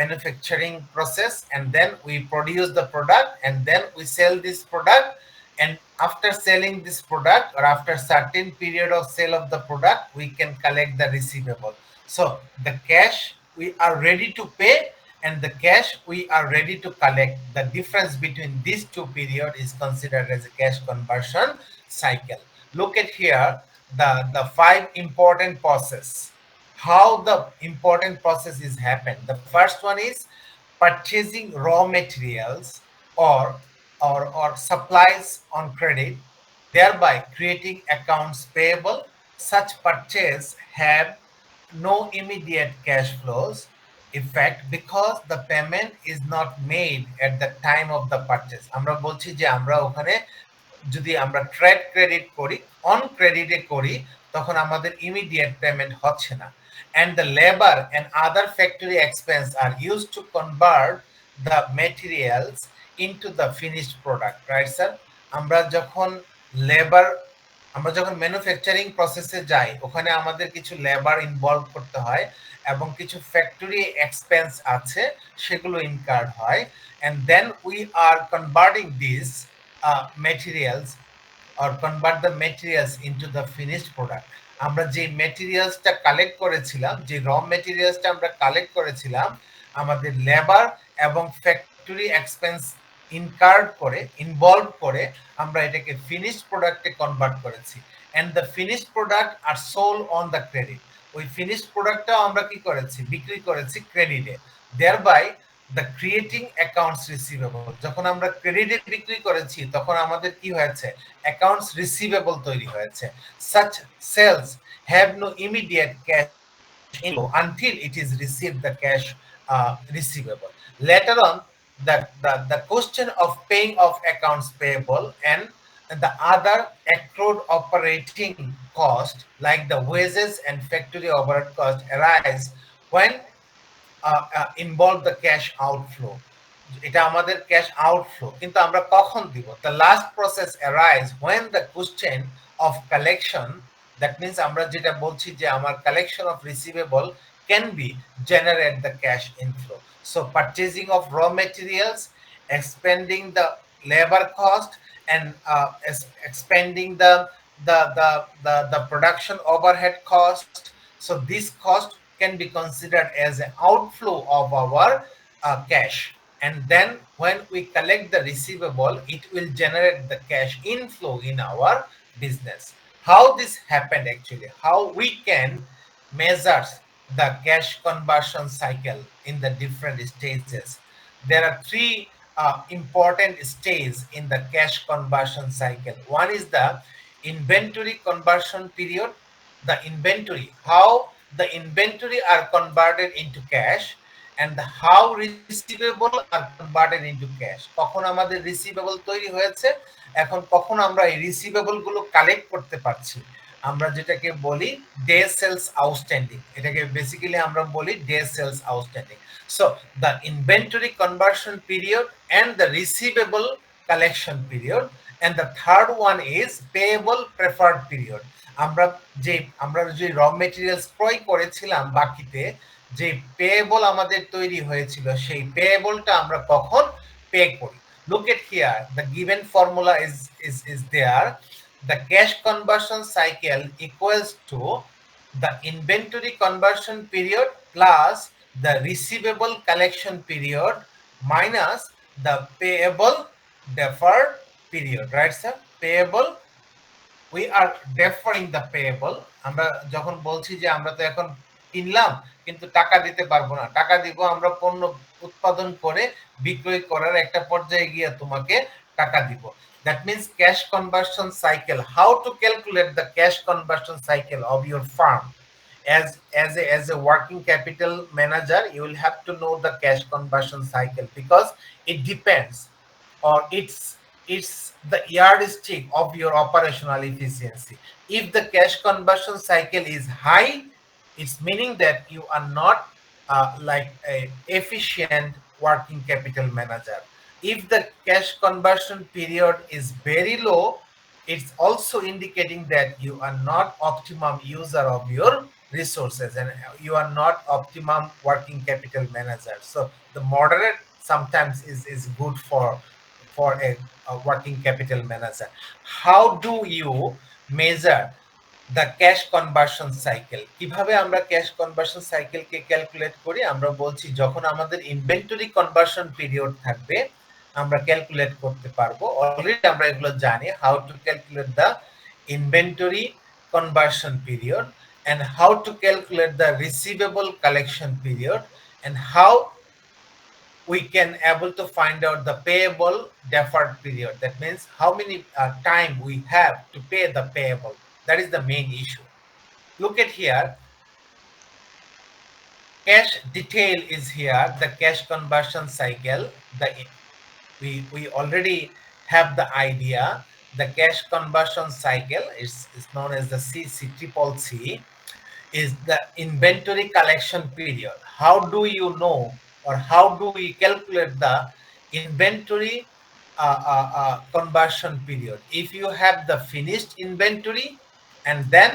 manufacturing process, and then we produce the product, and then we sell this product. And after selling this product, or after certain period of sale of the product, we can collect the receivable. So the cash we are ready to pay and the cash we are ready to collect. The difference between these two periods is considered as a cash conversion cycle. Look at here the five important process. How the important process is happen. The first one is purchasing raw materials or supplies on credit, thereby creating accounts payable. Such purchase have no immediate cash flows effect because the payment is not made at the time of the purchase. আমরা বলছি যে আমরা ওখানে যদি আমরা trade credit করি, on ক্রেডিটে করি, তখন আমাদের ইমিডিয়েট পেমেন্ট হচ্ছে না। And the labor and other factory expense are used to convert the materials into the finished product, right sir? আমরা যখন লেবার, আমরা যখন ম্যানুফ্যাকচারিং প্রসেসে যাই, ওখানে আমাদের কিছু লেবার ইনভলভ করতে হয় এবং কিছু ফ্যাক্টরি এক্সপেন্স আছে, সেগুলো ইনকার্ড হয়। and then we are converting these materials or convert the materials into the finished product. আমরা যে ম্যাটেরিয়ালসটা কালেক্ট করেছিলাম, যে র ম্যাটেরিয়ালসটা আমরা কালেক্ট করেছিলাম, আমাদের লেবার এবং ফ্যাক্টরি এক্সপেন্স ইনকার্ড করে, ইনভলভ করে আমরা এটাকে ফিনিশড প্রোডাক্টে কনভার্ট করেছি। And the finished product are sold on the credit. ওই ফিনিশড প্রোডাক্টটাও আমরা কি করেছি, বিক্রি করেছি ক্রেডিটে। Thereby the creating accounts receivable. যখন আমরা ক্রেডিটে বিক্রি করেছি তখন আমাদের কি হয়েছে, অ্যাকাউন্টস রিসিভেবল তৈরি হয়েছে। Such sales have no immediate cash inflow until it is received the cash receivable. Later on, the question of paying of accounts payable and the other accrued operating cost like the wages and factory overhead cost arise when involve the cash outflow. এটা আমাদের cash outflow, কিন্তু আমরা কখন দিব? The last process arise when the question of collection, that means আমরা যেটা বলছি যে আমার collection of receivable can be generate the cash inflow. So purchasing of raw materials, expending the labor cost, and expending the production overhead cost. So this cost can be considered as an outflow of our cash. And then when we collect the receivable, it will generate the cash inflow in our business. How this happened actually, how we can measure the cash conversion cycle in the different stages. There are three important stages in the cash conversion cycle. One is the inventory conversion period. The inventory, how the inventory are converted into cash, and how receivable are converted into cash. কখন আমাদের receivable তৈরি হয়েছে, এখন কখন আমরা এই receivable গুলো collect করতে পারছি, আমরা যেটাকে বলি ডে সেলস আউটস্ট্যান্ডিং, এটাকে বেসিক্যালি আমরা বলি day sales outstanding. So the inventory conversion period and the receivable collection period and the third one is payable preferred period. আমরা যে র মেটেরিয়ালস ক্রয় করেছিলাম বাকিতে, যে পেয়েবল আমাদের তৈরি হয়েছিল, সেই পেয়েবলটা আমরা কখন পে করি। Look at here, the given formula is there. The cash conversion cycle equals to the inventory conversion period plus the receivable collection period minus the payable deferred period, right sir? Payable, we are deferring the payable. আমরা যখন বলছি যে আমরা তো এখন কিনলাম কিন্তু টাকা দিতে পারবো না, টাকা দিব আমরা পণ্য উৎপাদন করে বিক্রয় করার একটা পর্যায়ে গিয়ে তোমাকে টাকা দিব। That means cash conversion cycle. How to calculate the cash conversion cycle of your firm? As a working capital manager, you will have to know the cash conversion cycle because it depends, or it's the yardstick of your operational efficiency. If the cash conversion cycle is high, it's meaning that you are not like a efficient working capital manager. If the cash conversion period is very low, it's also indicating that you are not optimum user of your resources and you are not optimum working capital manager. So the moderate sometimes is good for a working capital manager. How do you measure the cash conversion cycle? কিভাবে আমরা cash conversion সাইকেলকে calculate করি? আমরা বলছি যখন আমাদের inventory conversion period থাকবে আমরা ক্যালকুলেট করতে পারবো। অলরেডি আমরা এগুলো জানি, how to calculate the inventory conversion period and how to calculate the receivable collection period and how we can able to find out the payable deferred period. That means how many time we have to pay the payable. That is the main issue. Look at here, cash detail is here, the cash conversion cycle. We already have the idea. The cash conversion cycle is known as the CC is the inventory collection period. How do you know, or how do we calculate the inventory conversion period? If you have the finished inventory and then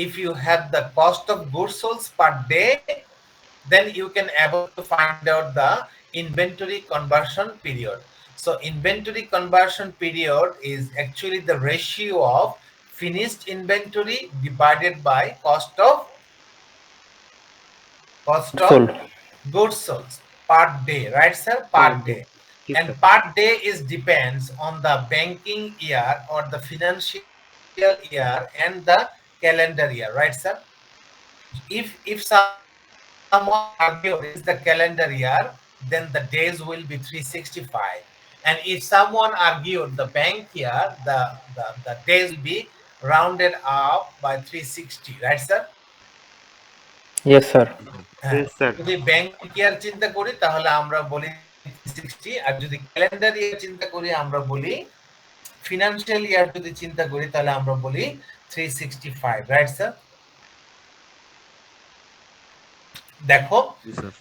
if you have the cost of goods sold per day, then you can able to find out the inventory conversion period. So inventory conversion period is actually the ratio of finished inventory divided by cost of sold. goods sold per day, right sir? Per per day. day. Yes, And sir. per day is depends on the banking year or the financial year and the calendar year, right sir? If someone argued it is the calendar year, then the days will be 365. And if someone argued the bank year, the days will be rounded up by 360, right sir? Yes, sir. হ্যাঁ, Yes, sir. যদি bank ইয়ার চিন্তা করি তাহলে আমরা বলি 360, আর যদি calendar ইয়ার চিন্তা করি আমরা বলি, ফিনান্সিয়াল ইয়ার যদি চিন্তা করি তাহলে আমরা বলি 365, রাইট স্যার? দেখো, জি স্যার।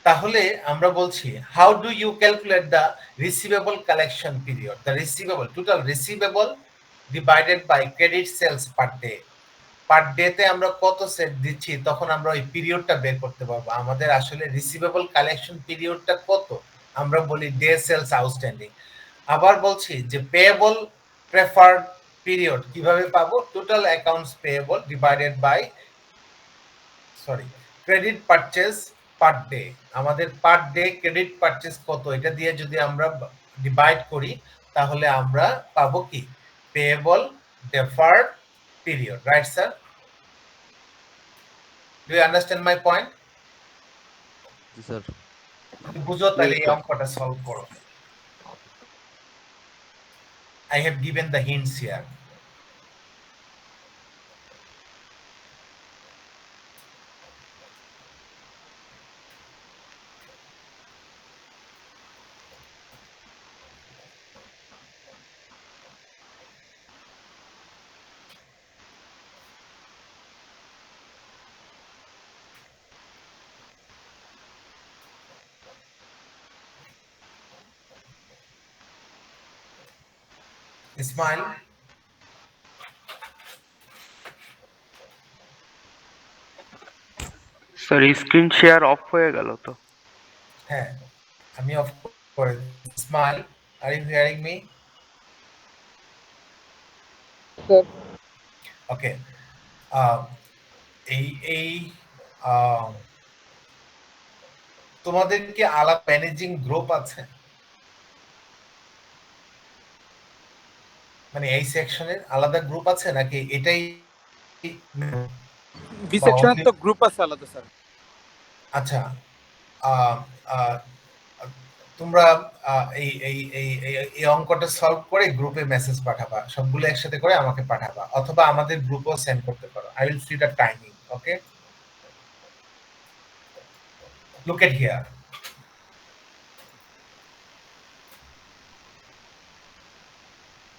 তাহলে আমরা বলছি how do you calculate the receivable collection period? The receivable, total receivable divided by credit sales per day. Per ডেতে আমরা কত সেট দিচ্ছি তখন আমরা ওই পিরিয়ডটা বের করতে পারবো। আমাদের আসলে রিসিভেবল কালেকশন পিরিয়ডটা কত, আমরা বলি ডে সেলস আউটস্ট্যান্ডিং। আবার বলছি যে পেয়েবল প্রেফার্ড পিরিয়ড কিভাবে পাবো? Total accounts payable divided by credit purchase per day. আমাদের পার ডে ক্রেডিট পারচেজ কত, এটা দিয়ে যদি আমরা ডিভাইড করি তাহলে আমরা পাবো কি? Payable deferred period, right sir? Do you understand my point? G sir. বুঝো তাহলে Yes, এই sir. অঙ্কটা সলভ করো। I have given the hints here. Smile. Sir screen share off হয়ে গেল তো। হ্যাঁ, আমি অফ করে smile. Are you hearing me? Sir. Okay. এই এই আহ, তোমাদের কি আলাদা ম্যানেজিং গ্রুপ আছে? মানে এই সেকশনের আলাদা গ্রুপ আছে নাকি এটাই বি বা সেকশনের only- তো গ্রুপ আছে আলাদা স্যার। আচ্ছা, আহ, আহ, তোমরা এই এই এই এই- এই অঙ্কটা সলভ করে গ্রুপে মেসেজ পাঠাবা, সবগুলো একসাথে করে আমাকে পাঠাবা, অথবা আমাদের গ্রুপেও সেন্ড করতে পারো। I will see the timing. Okay, look at here.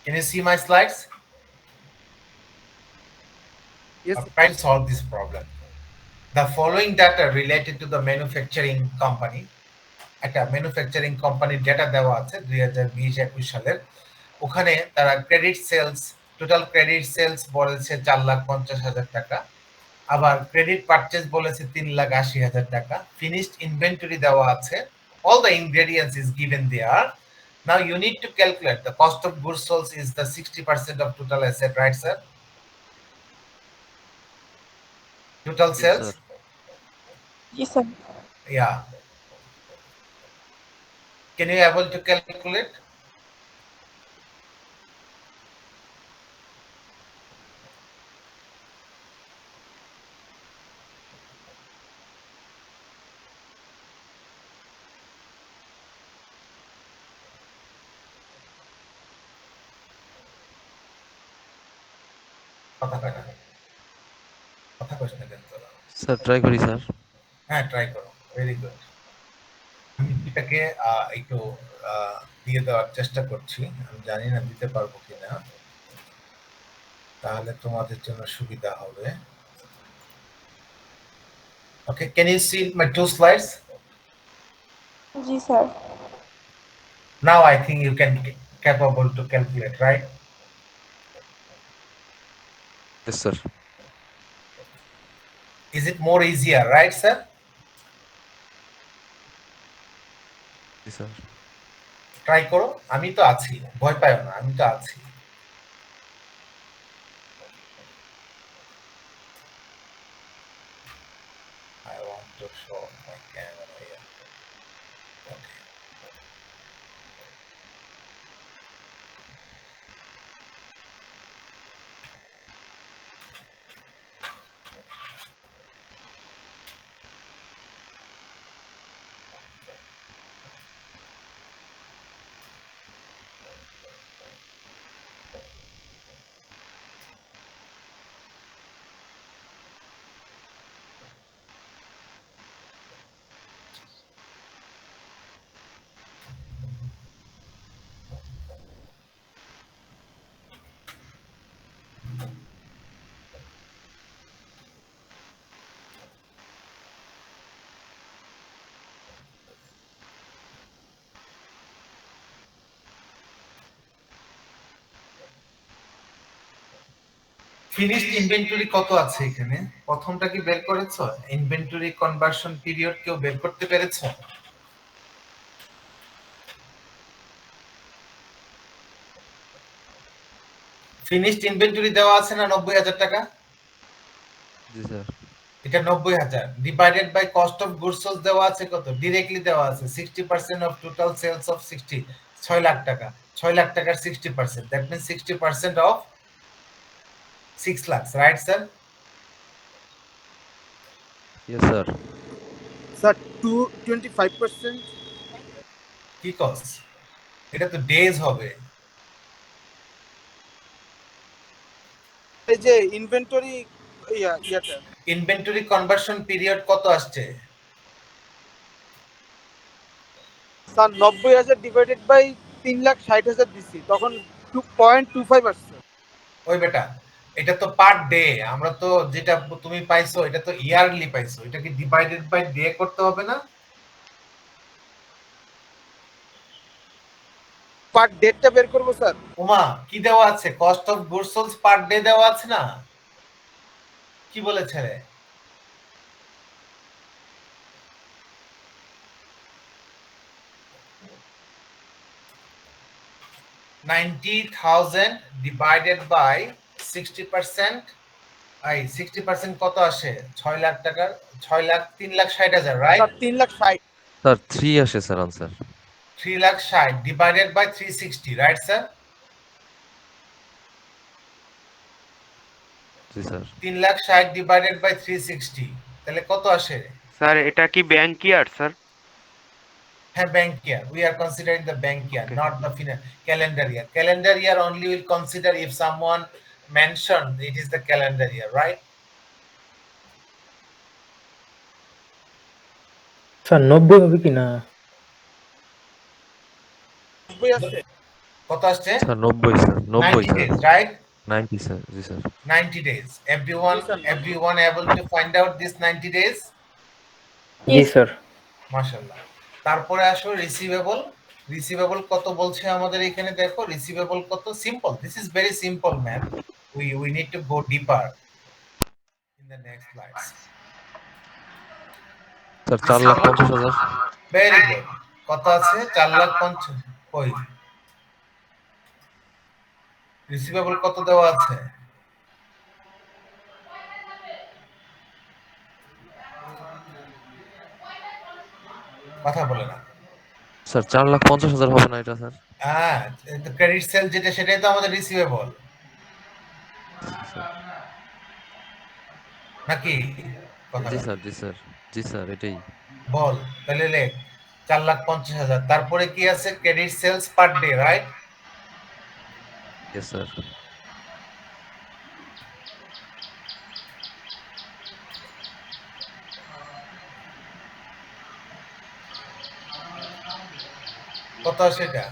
Can you see my slides? Yes I'm trying to solve this problem. The following data related to the manufacturing company. একটা manufacturing কোম্পানির data দেওয়া আছে 2020-21 সালের। ওখানে তারা credit sales, total credit sales বলেছে 4,50,000 টাকা, আবার ক্রেডিট পারচেজ বলেছে 3,80,000 টাকা। ফিনিশড ইনভেন্টরি দেওয়া আছে, all the ingredients is given there. Now you need to calculate the cost of goods sold is the 60% of total asset, right sir? Total Yes, sales? sir. Yes, sir. Yeah. Can you able to calculate? কথা কয় না, কথা কইস না কেন তোরা? Sir try করি sir. হ্যাঁ, ট্রাই করো। Very good. আমি এটাকে একটু দিয়ে দেওয়ার চেষ্টা করছি। আমি জানি না দিতে পারবো কিনা, তাহলে তোমাদের জন্য সুবিধা হবে। Okay, can you see my two slides? Yes, sir. Now I think you can capable to calculate, right? Yes, sir. Is it more easier, right, sir? Yes, sir. Try করো, আমি তো আছি, ভয় পাইও না, আমি তো আছি। I want to show my camera here. Okay. Finished inventory কত আছে এখানে? প্রথমটা কি বের করেছো? ইনভেন্টরি কনভার্সন পিরিয়ড কেউ বের করতে পেরেছো? ফিনিশড ইনভেন্টরি দেওয়া আছে না 90,000 টাকা? জি স্যার। এটা 90,000 divided by cost of goods sold দেওয়া আছে কত? ডিরেক্টলি দেওয়া আছে 60% of total sales of 60, 6 lakh টাকা। 6 লাখ টাকার 60%, that means 60% of 6 lakh, right sir? Yes sir. Sir 25%। কি কস? এটা তো ডেজ হবে। এই যে ইনভেন্টরি ইয়াটা ইনভেন্টরি কনভার্সন পিরিয়ড কত আসছে? স্যার 90,000 ডিভাইডেড বাই 3,60,000 দিছি, তখন 2.25 আসছে। ওই বেটা, এটা তো পার ডে। আমরা তো যেটা তুমি পাইছো এটা তো ইয়ারলি পাইছো, এটা কি ডিভাইডেড বাই ডে করতে হবে না? পার ডেটটা বের করবো স্যার। উমা কি দেওয়া আছে? Cost of goods sold per day দেওয়া আছে না? কি বলেছে রে? 90,000 ডিভাইডেড বাই 60%। এই 60% কত আসে? 6 লাখ টাকার 6 লাখ 3,60,000, রাইট? স্যার 3,60,000। স্যার 3 আসে sir answer. 3,60,000 divided by 360, right sir? জি স্যার। 3,60,000 ডিভাইডেড বাই 360, তাহলে কত আসে? স্যার এটা কি ব্যাংক ইয়ার স্যার? হ্যাঁ, bank year. We are considering the bank year, okay. not the calendar year. Calendar year only will consider if someone mentioned it is the calendar year, right? Sir 90 হবে কি না? 90 আছে। কত আসছে? Sir 90 sir, 90 90 sir. days, right? 90 sir, জি sir. 90 days. Everyone, G sir, 90 everyone able to find out this 90 days? G sir. মাশাআল্লাহ। তারপরে আসো রিসিভেবল। রিসিভেবল কত বলছে আমাদের এখানে? দেখো রিসিভেবল কত। Simple, this is very simple man. We need to go deeper in the next slides. Sir 4,50,000। Very good. কত আছে? 4,50,000। কই রিসিভেবল কত দেওয়া আছে? কথা বলে না। স্যার 4,50,000 হবে না এটা স্যার? হ্যাঁ, ক্রেডিট সেল যেটা সেটাই তো আমাদের রিসিভেবল, নাকি? কথা জি বল। স্যার, জি স্যার, জি স্যার এটাই। বল তাহলে লেখ 4,50,000। তারপরে কি আছে? Credit sales per day, right? Yes sir. কত আসে এটা?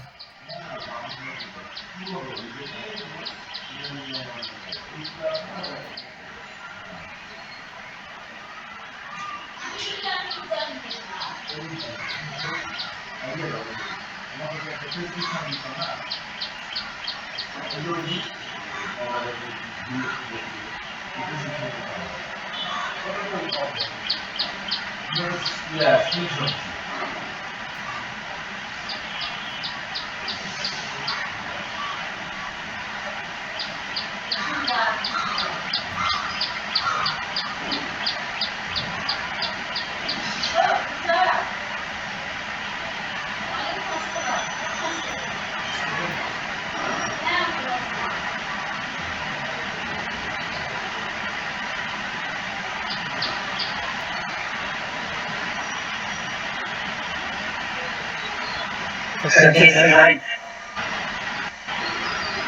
দেখছি স্যার।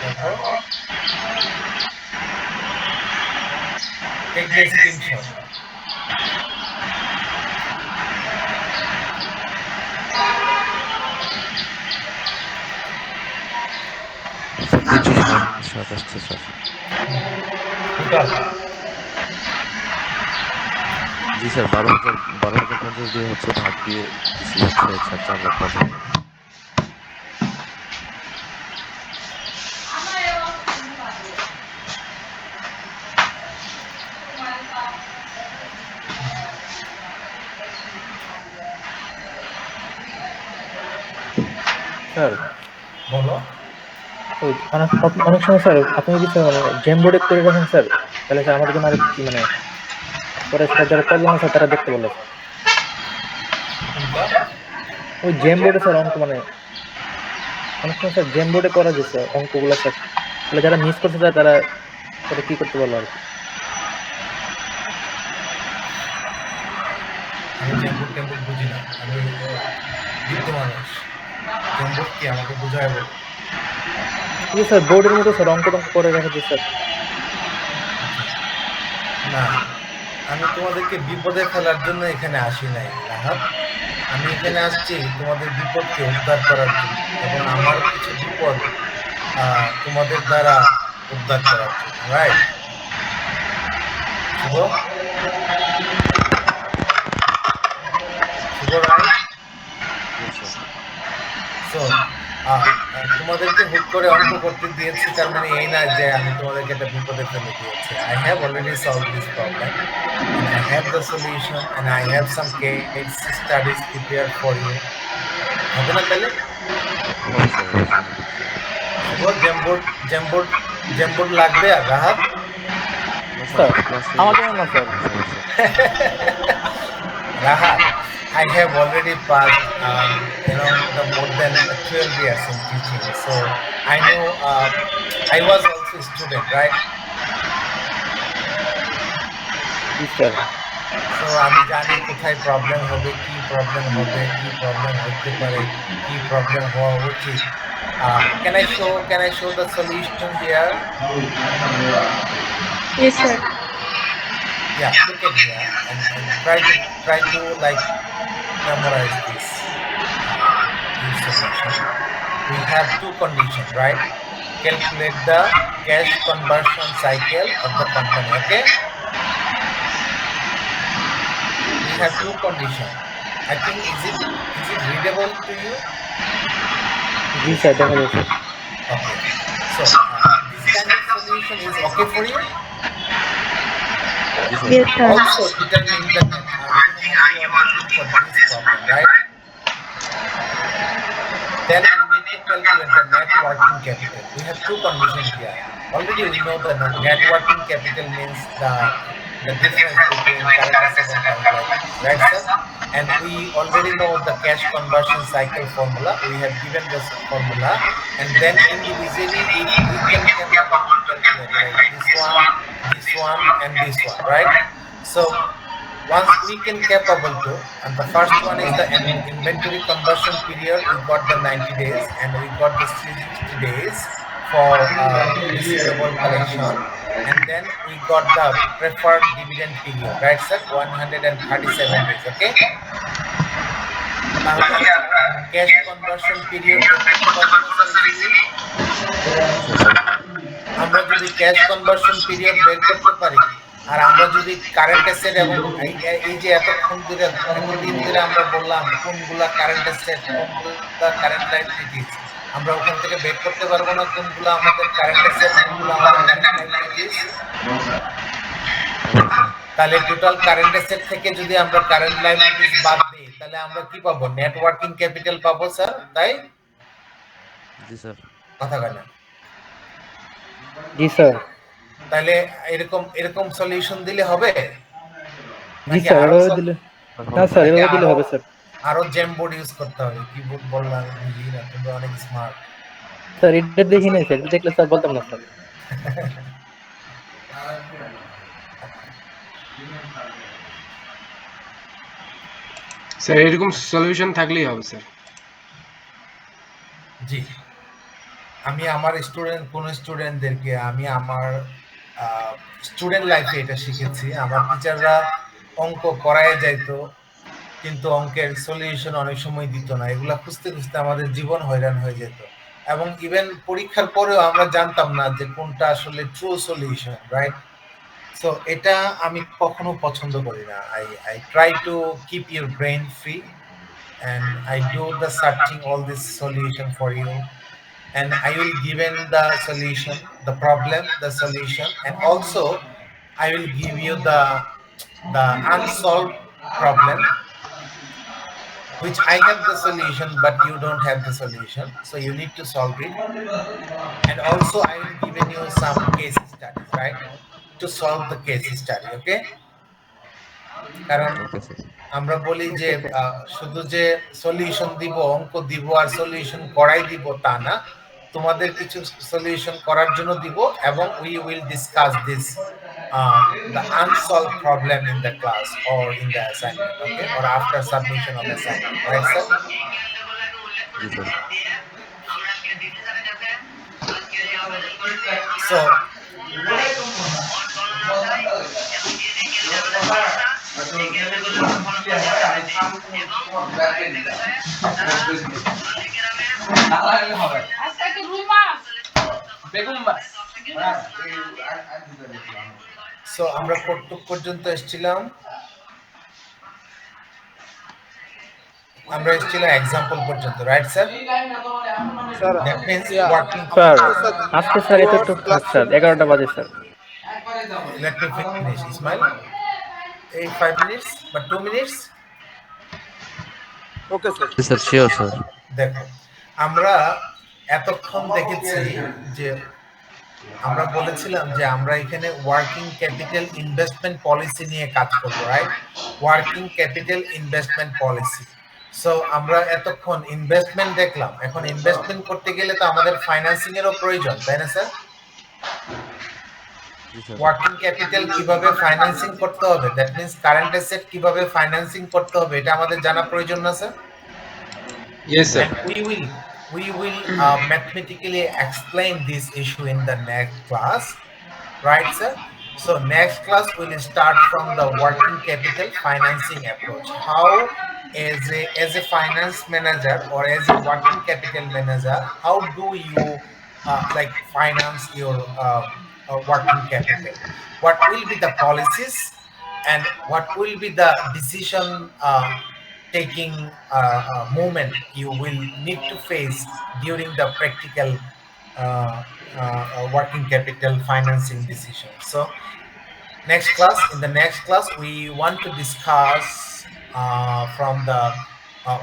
দেখো, টেক দ্য স্ক্রিনশট। স্যার 327 আসছে স্যার। টোটাল জি স্যার 12,50 দিয়ে হচ্ছে ভাগ দিয়ে দিছি হচ্ছে স্যার 4,50,000। স্যার বলো। ওই অনেক অনেক সময় স্যার আপনি যদি স্যার মানে জেম বোর্ডে করে রাখেন স্যার, তাহলে স্যার আমাদের জন্য আরেকটু মানে পরে স্যার যারা করবে না স্যার তারা দেখতে পারলো স্যার। কোনটা? ওই জেম বোর্ডে স্যার অঙ্ক মানে অনেক সময় স্যার জেম বোর্ডে করা যায় স্যার অঙ্কগুলো স্যার, তাহলে যারা মিস করছে স্যার তারা পরে কি করতে পারলো আর কি। আমি জেমবোর্ড টেম্বোর্ড বুঝি না, আমি বৃদ্ধ মানুষ। জেমবোর্ড কি আমাকে বুঝায় বলো। ওই যে স্যার বোর্ডের মতো স্যার অঙ্ক টঙ্ক করে রাখা যায় স্যার। আচ্ছা, না, আমি তোমাদেরকে বিপদে ফেলার জন্য এখানে আসি নাই রাহাত। আমি এখানে আসছি তোমাদের বিপদকে উদ্ধার করার জন্য, এবং আমার কিছু বিপদ তোমাদের দ্বারা উদ্ধার করার জন্য, রাইট? শুভ, শুভ, রাইট? Yes sir. So, তোমাদেরকে হুট করে অঙ্ক করতে দিয়েছি তার মানে এই না যে আমি তোমাদেরকে একটা বিপদে ফেলে দিয়েছি। I have already solved this problem and I have the solution and I have some case studies prepared for you. হবে না তাহলে? হবে স্যার, অবশ্যই হবে স্যার। শুভ জেমবোর্ড জেমবোর্ড জেমবোর্ড লাগবে আর রাহাত? না স্যার, স্যার আমার তো ক্লাস হয়ে আমার গেছে, জন্য না স্যার। সমস্যা নেই। Rahat, I have already passed, the more than 12 years in teaching. So I know I was also a student, right? G sir. So আমি জানি কোথায় প্রবলেম হবে, কি প্রবলেম হবে, কি প্রবলেম হতে পারে, কি প্রবলেম হওয়া উচিত। Can I show the solution here? Yes, sir. Yeah, look at here and try to like memorize this solution. We have two conditions, right? Calculate the cash conversion cycle of the company. Okay, we Yes, have sir. two conditions. I think is it readable to you? G Yes, sir, sir. দেখা যায় sir. Okay, so this kind of solution is okay for you. G sir. Yes, sir. Also determine the net. You are looking for this problem, right? Then we need to calculate the net working capital. We have two conditions here. Already we know the net working capital means the difference between current asset and current liabilities, right, sir? And we already know the cash conversion cycle formula. We have given this formula, and then individually, if we can capable to calculate like this one, and this one, right? So once we can capable to, and the first one is the inventory conversion period. We got the 90 days and we got the 360 days for receivable collection, and then we got the preferred dividend period, right sir? 137 days. Okay, তাহলে cash conversion period বের করতে পারবো না sir easily? জি sir, পারবো। আমরা যদি cash conversion period বের করতে পারি, আর আমরা যদি কারেন্ট অ্যাসেট এবং এই যে এতদিন ধরে আমরা বললাম কোনগুলা কারেন্ট অ্যাসেট কোনগুলা কারেন্ট লাইবিলিটিস, আমরা ওখান থেকে বের করতে পারবো না কোনগুলা আমাদের কারেন্ট অ্যাসেট কোনগুলা আমাদের কারেন্ট লাইবিলিটিস? পারবো স্যার। তাহলে টোটাল কারেন্ট অ্যাসেট থেকে যদি আমরা কারেন্ট লাইবিলিটিস বাদ দিই তাহলে আমরা কি পাবো? নেট ওয়ার্কিং ক্যাপিটাল পাবো স্যার, তাই? জি স্যার। কথা কয় না? জি স্যার। তাহলে এরকম এরকম সলিউশন দিলে হবে জি নাকি স্যার, আরো এভাবে দিলে না স্যার, নাকি এভাবে দিলে আরো হবে স্যার। আরো জ্যামবোর্ড ইউজ করতে হবে? কিবোর্ড বললাম বুঝি না, তুমি অনেক স্মার্ট। স্যার এটা দেখি নাই স্যার, এটা দেখলে স্যার বলতাম না স্যার। স্যার এরকম সলিউশন থাকলেই হবে স্যার। জি, আমি আমার স্টুডেন্টদেরকে আমি আমার স্টুডেন্ট লাইফে এটা শিখেছি। আমার টিচাররা অঙ্ক করায় যাইতো কিন্তু অঙ্কের সলিউশন অনেক সময় দিত না। এগুলা খুঁজতে খুঁজতে আমাদের জীবন হয়রান হয়ে যেত, এবং ইভেন পরীক্ষার পরেও আমরা জানতাম না যে কোনটা আসলে ট্রু সলিউশন, রাইট? সো এটা আমি কখনো পছন্দ করি না। I try to keep your brain free and I do the searching all this solution for you, and I will given the solution, the problem, the solution, and also I will give you the unsolved problem which I have the solution but you don't have the solution, so you need to solve it. And also I will given you some case studies, right, to solve the case study. Okay, কারণ okay sir. আমরা বলি যে শুধু যে solution দিব, অঙ্ক দিব আর solution করাই দিব তা না, তোমাদের কিছু সলিউশন করার জন্য দিব, এবং we will discuss this the unsolved problem in the class or in the assignment, okay, or after submission of assignment, right sir? জি স্যার। So so আমরা কতটুক পর্যন্ত এসেছিলাম? আমরা এসেছিলাম এক্সাম্পল পর্যন্ত, right sir? Sir that means yeah working. Sir after sir আজকে sir 2 এত আওয়ার্স থাক ক্লাস স্যার, ছিল 11টা বাজে sir. Let me finish, Ismail. 5 minutes but 2 minutes. Okay sir জি স্যার, শিওর স্যার। দেখো, আমরা এতক্ষণ দেখেছি যে আমরা বলেছিলাম যে আমরা এখানে ওয়ার্কিং ক্যাপিটাল ইনভেস্টমেন্ট পলিসি নিয়ে কাজ করব, right? Working capital investment policy. So আমরা এতক্ষণ ইনভেস্টমেন্ট দেখলাম, এখন ইনভেস্টমেন্ট করতে গেলে তো আমাদের ফাইন্যান্সিং এরও প্রয়োজন, তাই না স্যার? জি স্যার। ওয়ার্কিং ক্যাপিটাল কিভাবে ফাইন্যান্সিং করতে হবে, দ্যাট মিন্স কারেন্ট অ্যাসেট কিভাবে ফাইন্যান্সিং করতে হবে, এটা আমাদের জানা প্রয়োজন না sir? Yes, sir. And we will mathematically explain this issue in the next class, right sir? So next class will start from the working capital financing approach. How as a finance manager or as a working capital manager, how do you like finance your working capital? What will be the policies and what will be the decision taking moment you will need to face during the practical working capital financing decision. So in the next class we want to discuss from the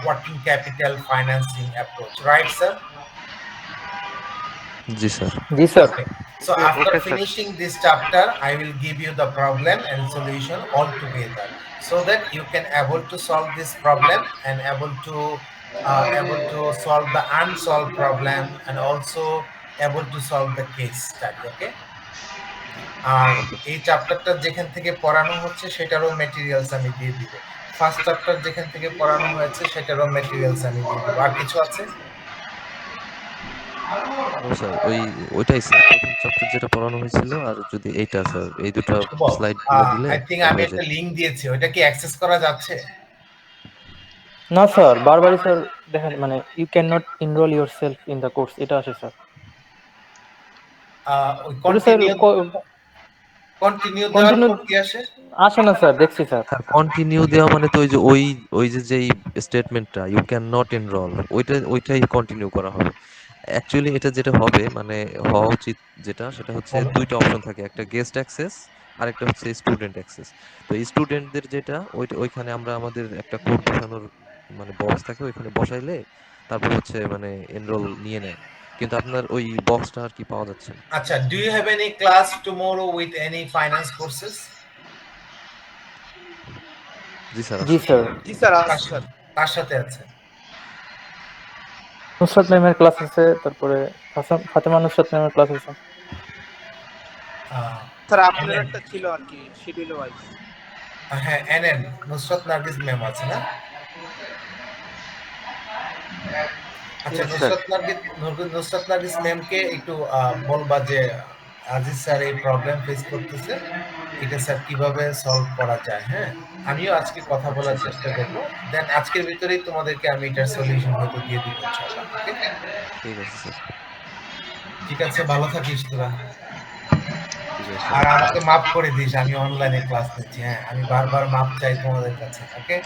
working capital financing approach, right sir? জি sir. জি sir. Okay. So Okay, after sir. finishing this chapter, I will give you the problem and solution all together, so that you can able to solve this problem and able to solve the unsolved problem and also able to solve the case study. Okay. আর এই চ্যাপ্টারটা যেখান থেকে পড়ানো হচ্ছে সেটারও materials আমি দিয়ে দিব। ফার্স্ট চ্যাপ্টার যেখান থেকে পড়ানো হয়েছে সেটারও মেটেরিয়ালস আমি দিয়ে দিব। আর কিছু আছে? ও স্যার, ওইটাই স্যার, প্রথম চ্যাপ্টার যেটা পড়ানো হয়েছিল আর যদি এইটা স্যার, এই দুটো শুভ, স্লাইড গুলো দিলে আই থিঙ্ক আমি হয়ে একটা যায়। লিংক দিয়েছি, ওইটা কি অ্যাক্সেস করা যাচ্ছে? না স্যার, বারবারই স্যার দেখেন মানে you can not enrol yourself in the course, এটা আসে স্যার। ওটা স্যার কন্টিনিউ দেওয়ার কন্টিনিউ পর কি আসে? আসে না স্যার, দেখছি স্যার। স্যার কন্টিনিউ দেওয়া মানে তো ওই যে যেই স্টেটমেন্টটা ইউ ক্যান নট এনরোল, ওইটাই কন্টিনিউ করা হবে। অ্যাকচুয়ালি এটা যেটা হবে মানে হওয়া উচিত যেটা, সেটা হচ্ছে বলো। দুইটা অপশন থাকে, একটা গেস্ট অ্যাক্সেস আর একটা হচ্ছে স্টুডেন্ট অ্যাক্সেস। তো স্টুডেন্টদের যেটা ওইখানে আমরা আমাদের একটা কোড বসানোর মানে বক্স থাকে, ওইখানে বসাইলে তারপর হচ্ছে মানে এনরোল নিয়ে নেয়, কিন্তু আপনার ওই বক্সটা আর কি পাওয়া যাচ্ছে না। আচ্ছা, do you have any class tomorrow with any finance courses? জি স্যার, জি আছে। স্যার। জি স্যার আছে স্যার কার সাথে আছে? নুসরাত ম্যামের ক্লাস আছে, তারপরে ফাতেমা নুসরাত ম্যামের ক্লাস আছে। স্যার আপনার NN একটা ছিল আর কি শিডিউল ওয়াইজ হ্যাঁ, এনএন নুসরাত নার্গিস ম্যাম আছে না? আচ্ছা, Yes, sir. নুসরাত নার্গিস ম্যামকে একটু বলবা যে আজিজ স্যার এই প্রবলেম ফেস করতেছে, এটা স্যার কিভাবে সলভ করা যায়। হ্যাঁ, আমিও আজকে কথা আচ্ছা বলার স্যার, চেষ্টা করব, দেন আজকের ভিতরেই তোমাদেরকে আমি এটার সলিউশন হয়তো দিয়ে দিব ইনশাআল্লাহ। ওকে, ঠিক আছে স্যার। ঠিক আছে, ভালো থাকিস তোরা। ঠিক আছে আর স্যার। আমাকে মাফ করে দিস, আমি অনলাইনে ক্লাস নিচ্ছি। হ্যাঁ, আমি বারবার মাফ চাই তোমাদের কাছে। ওকে।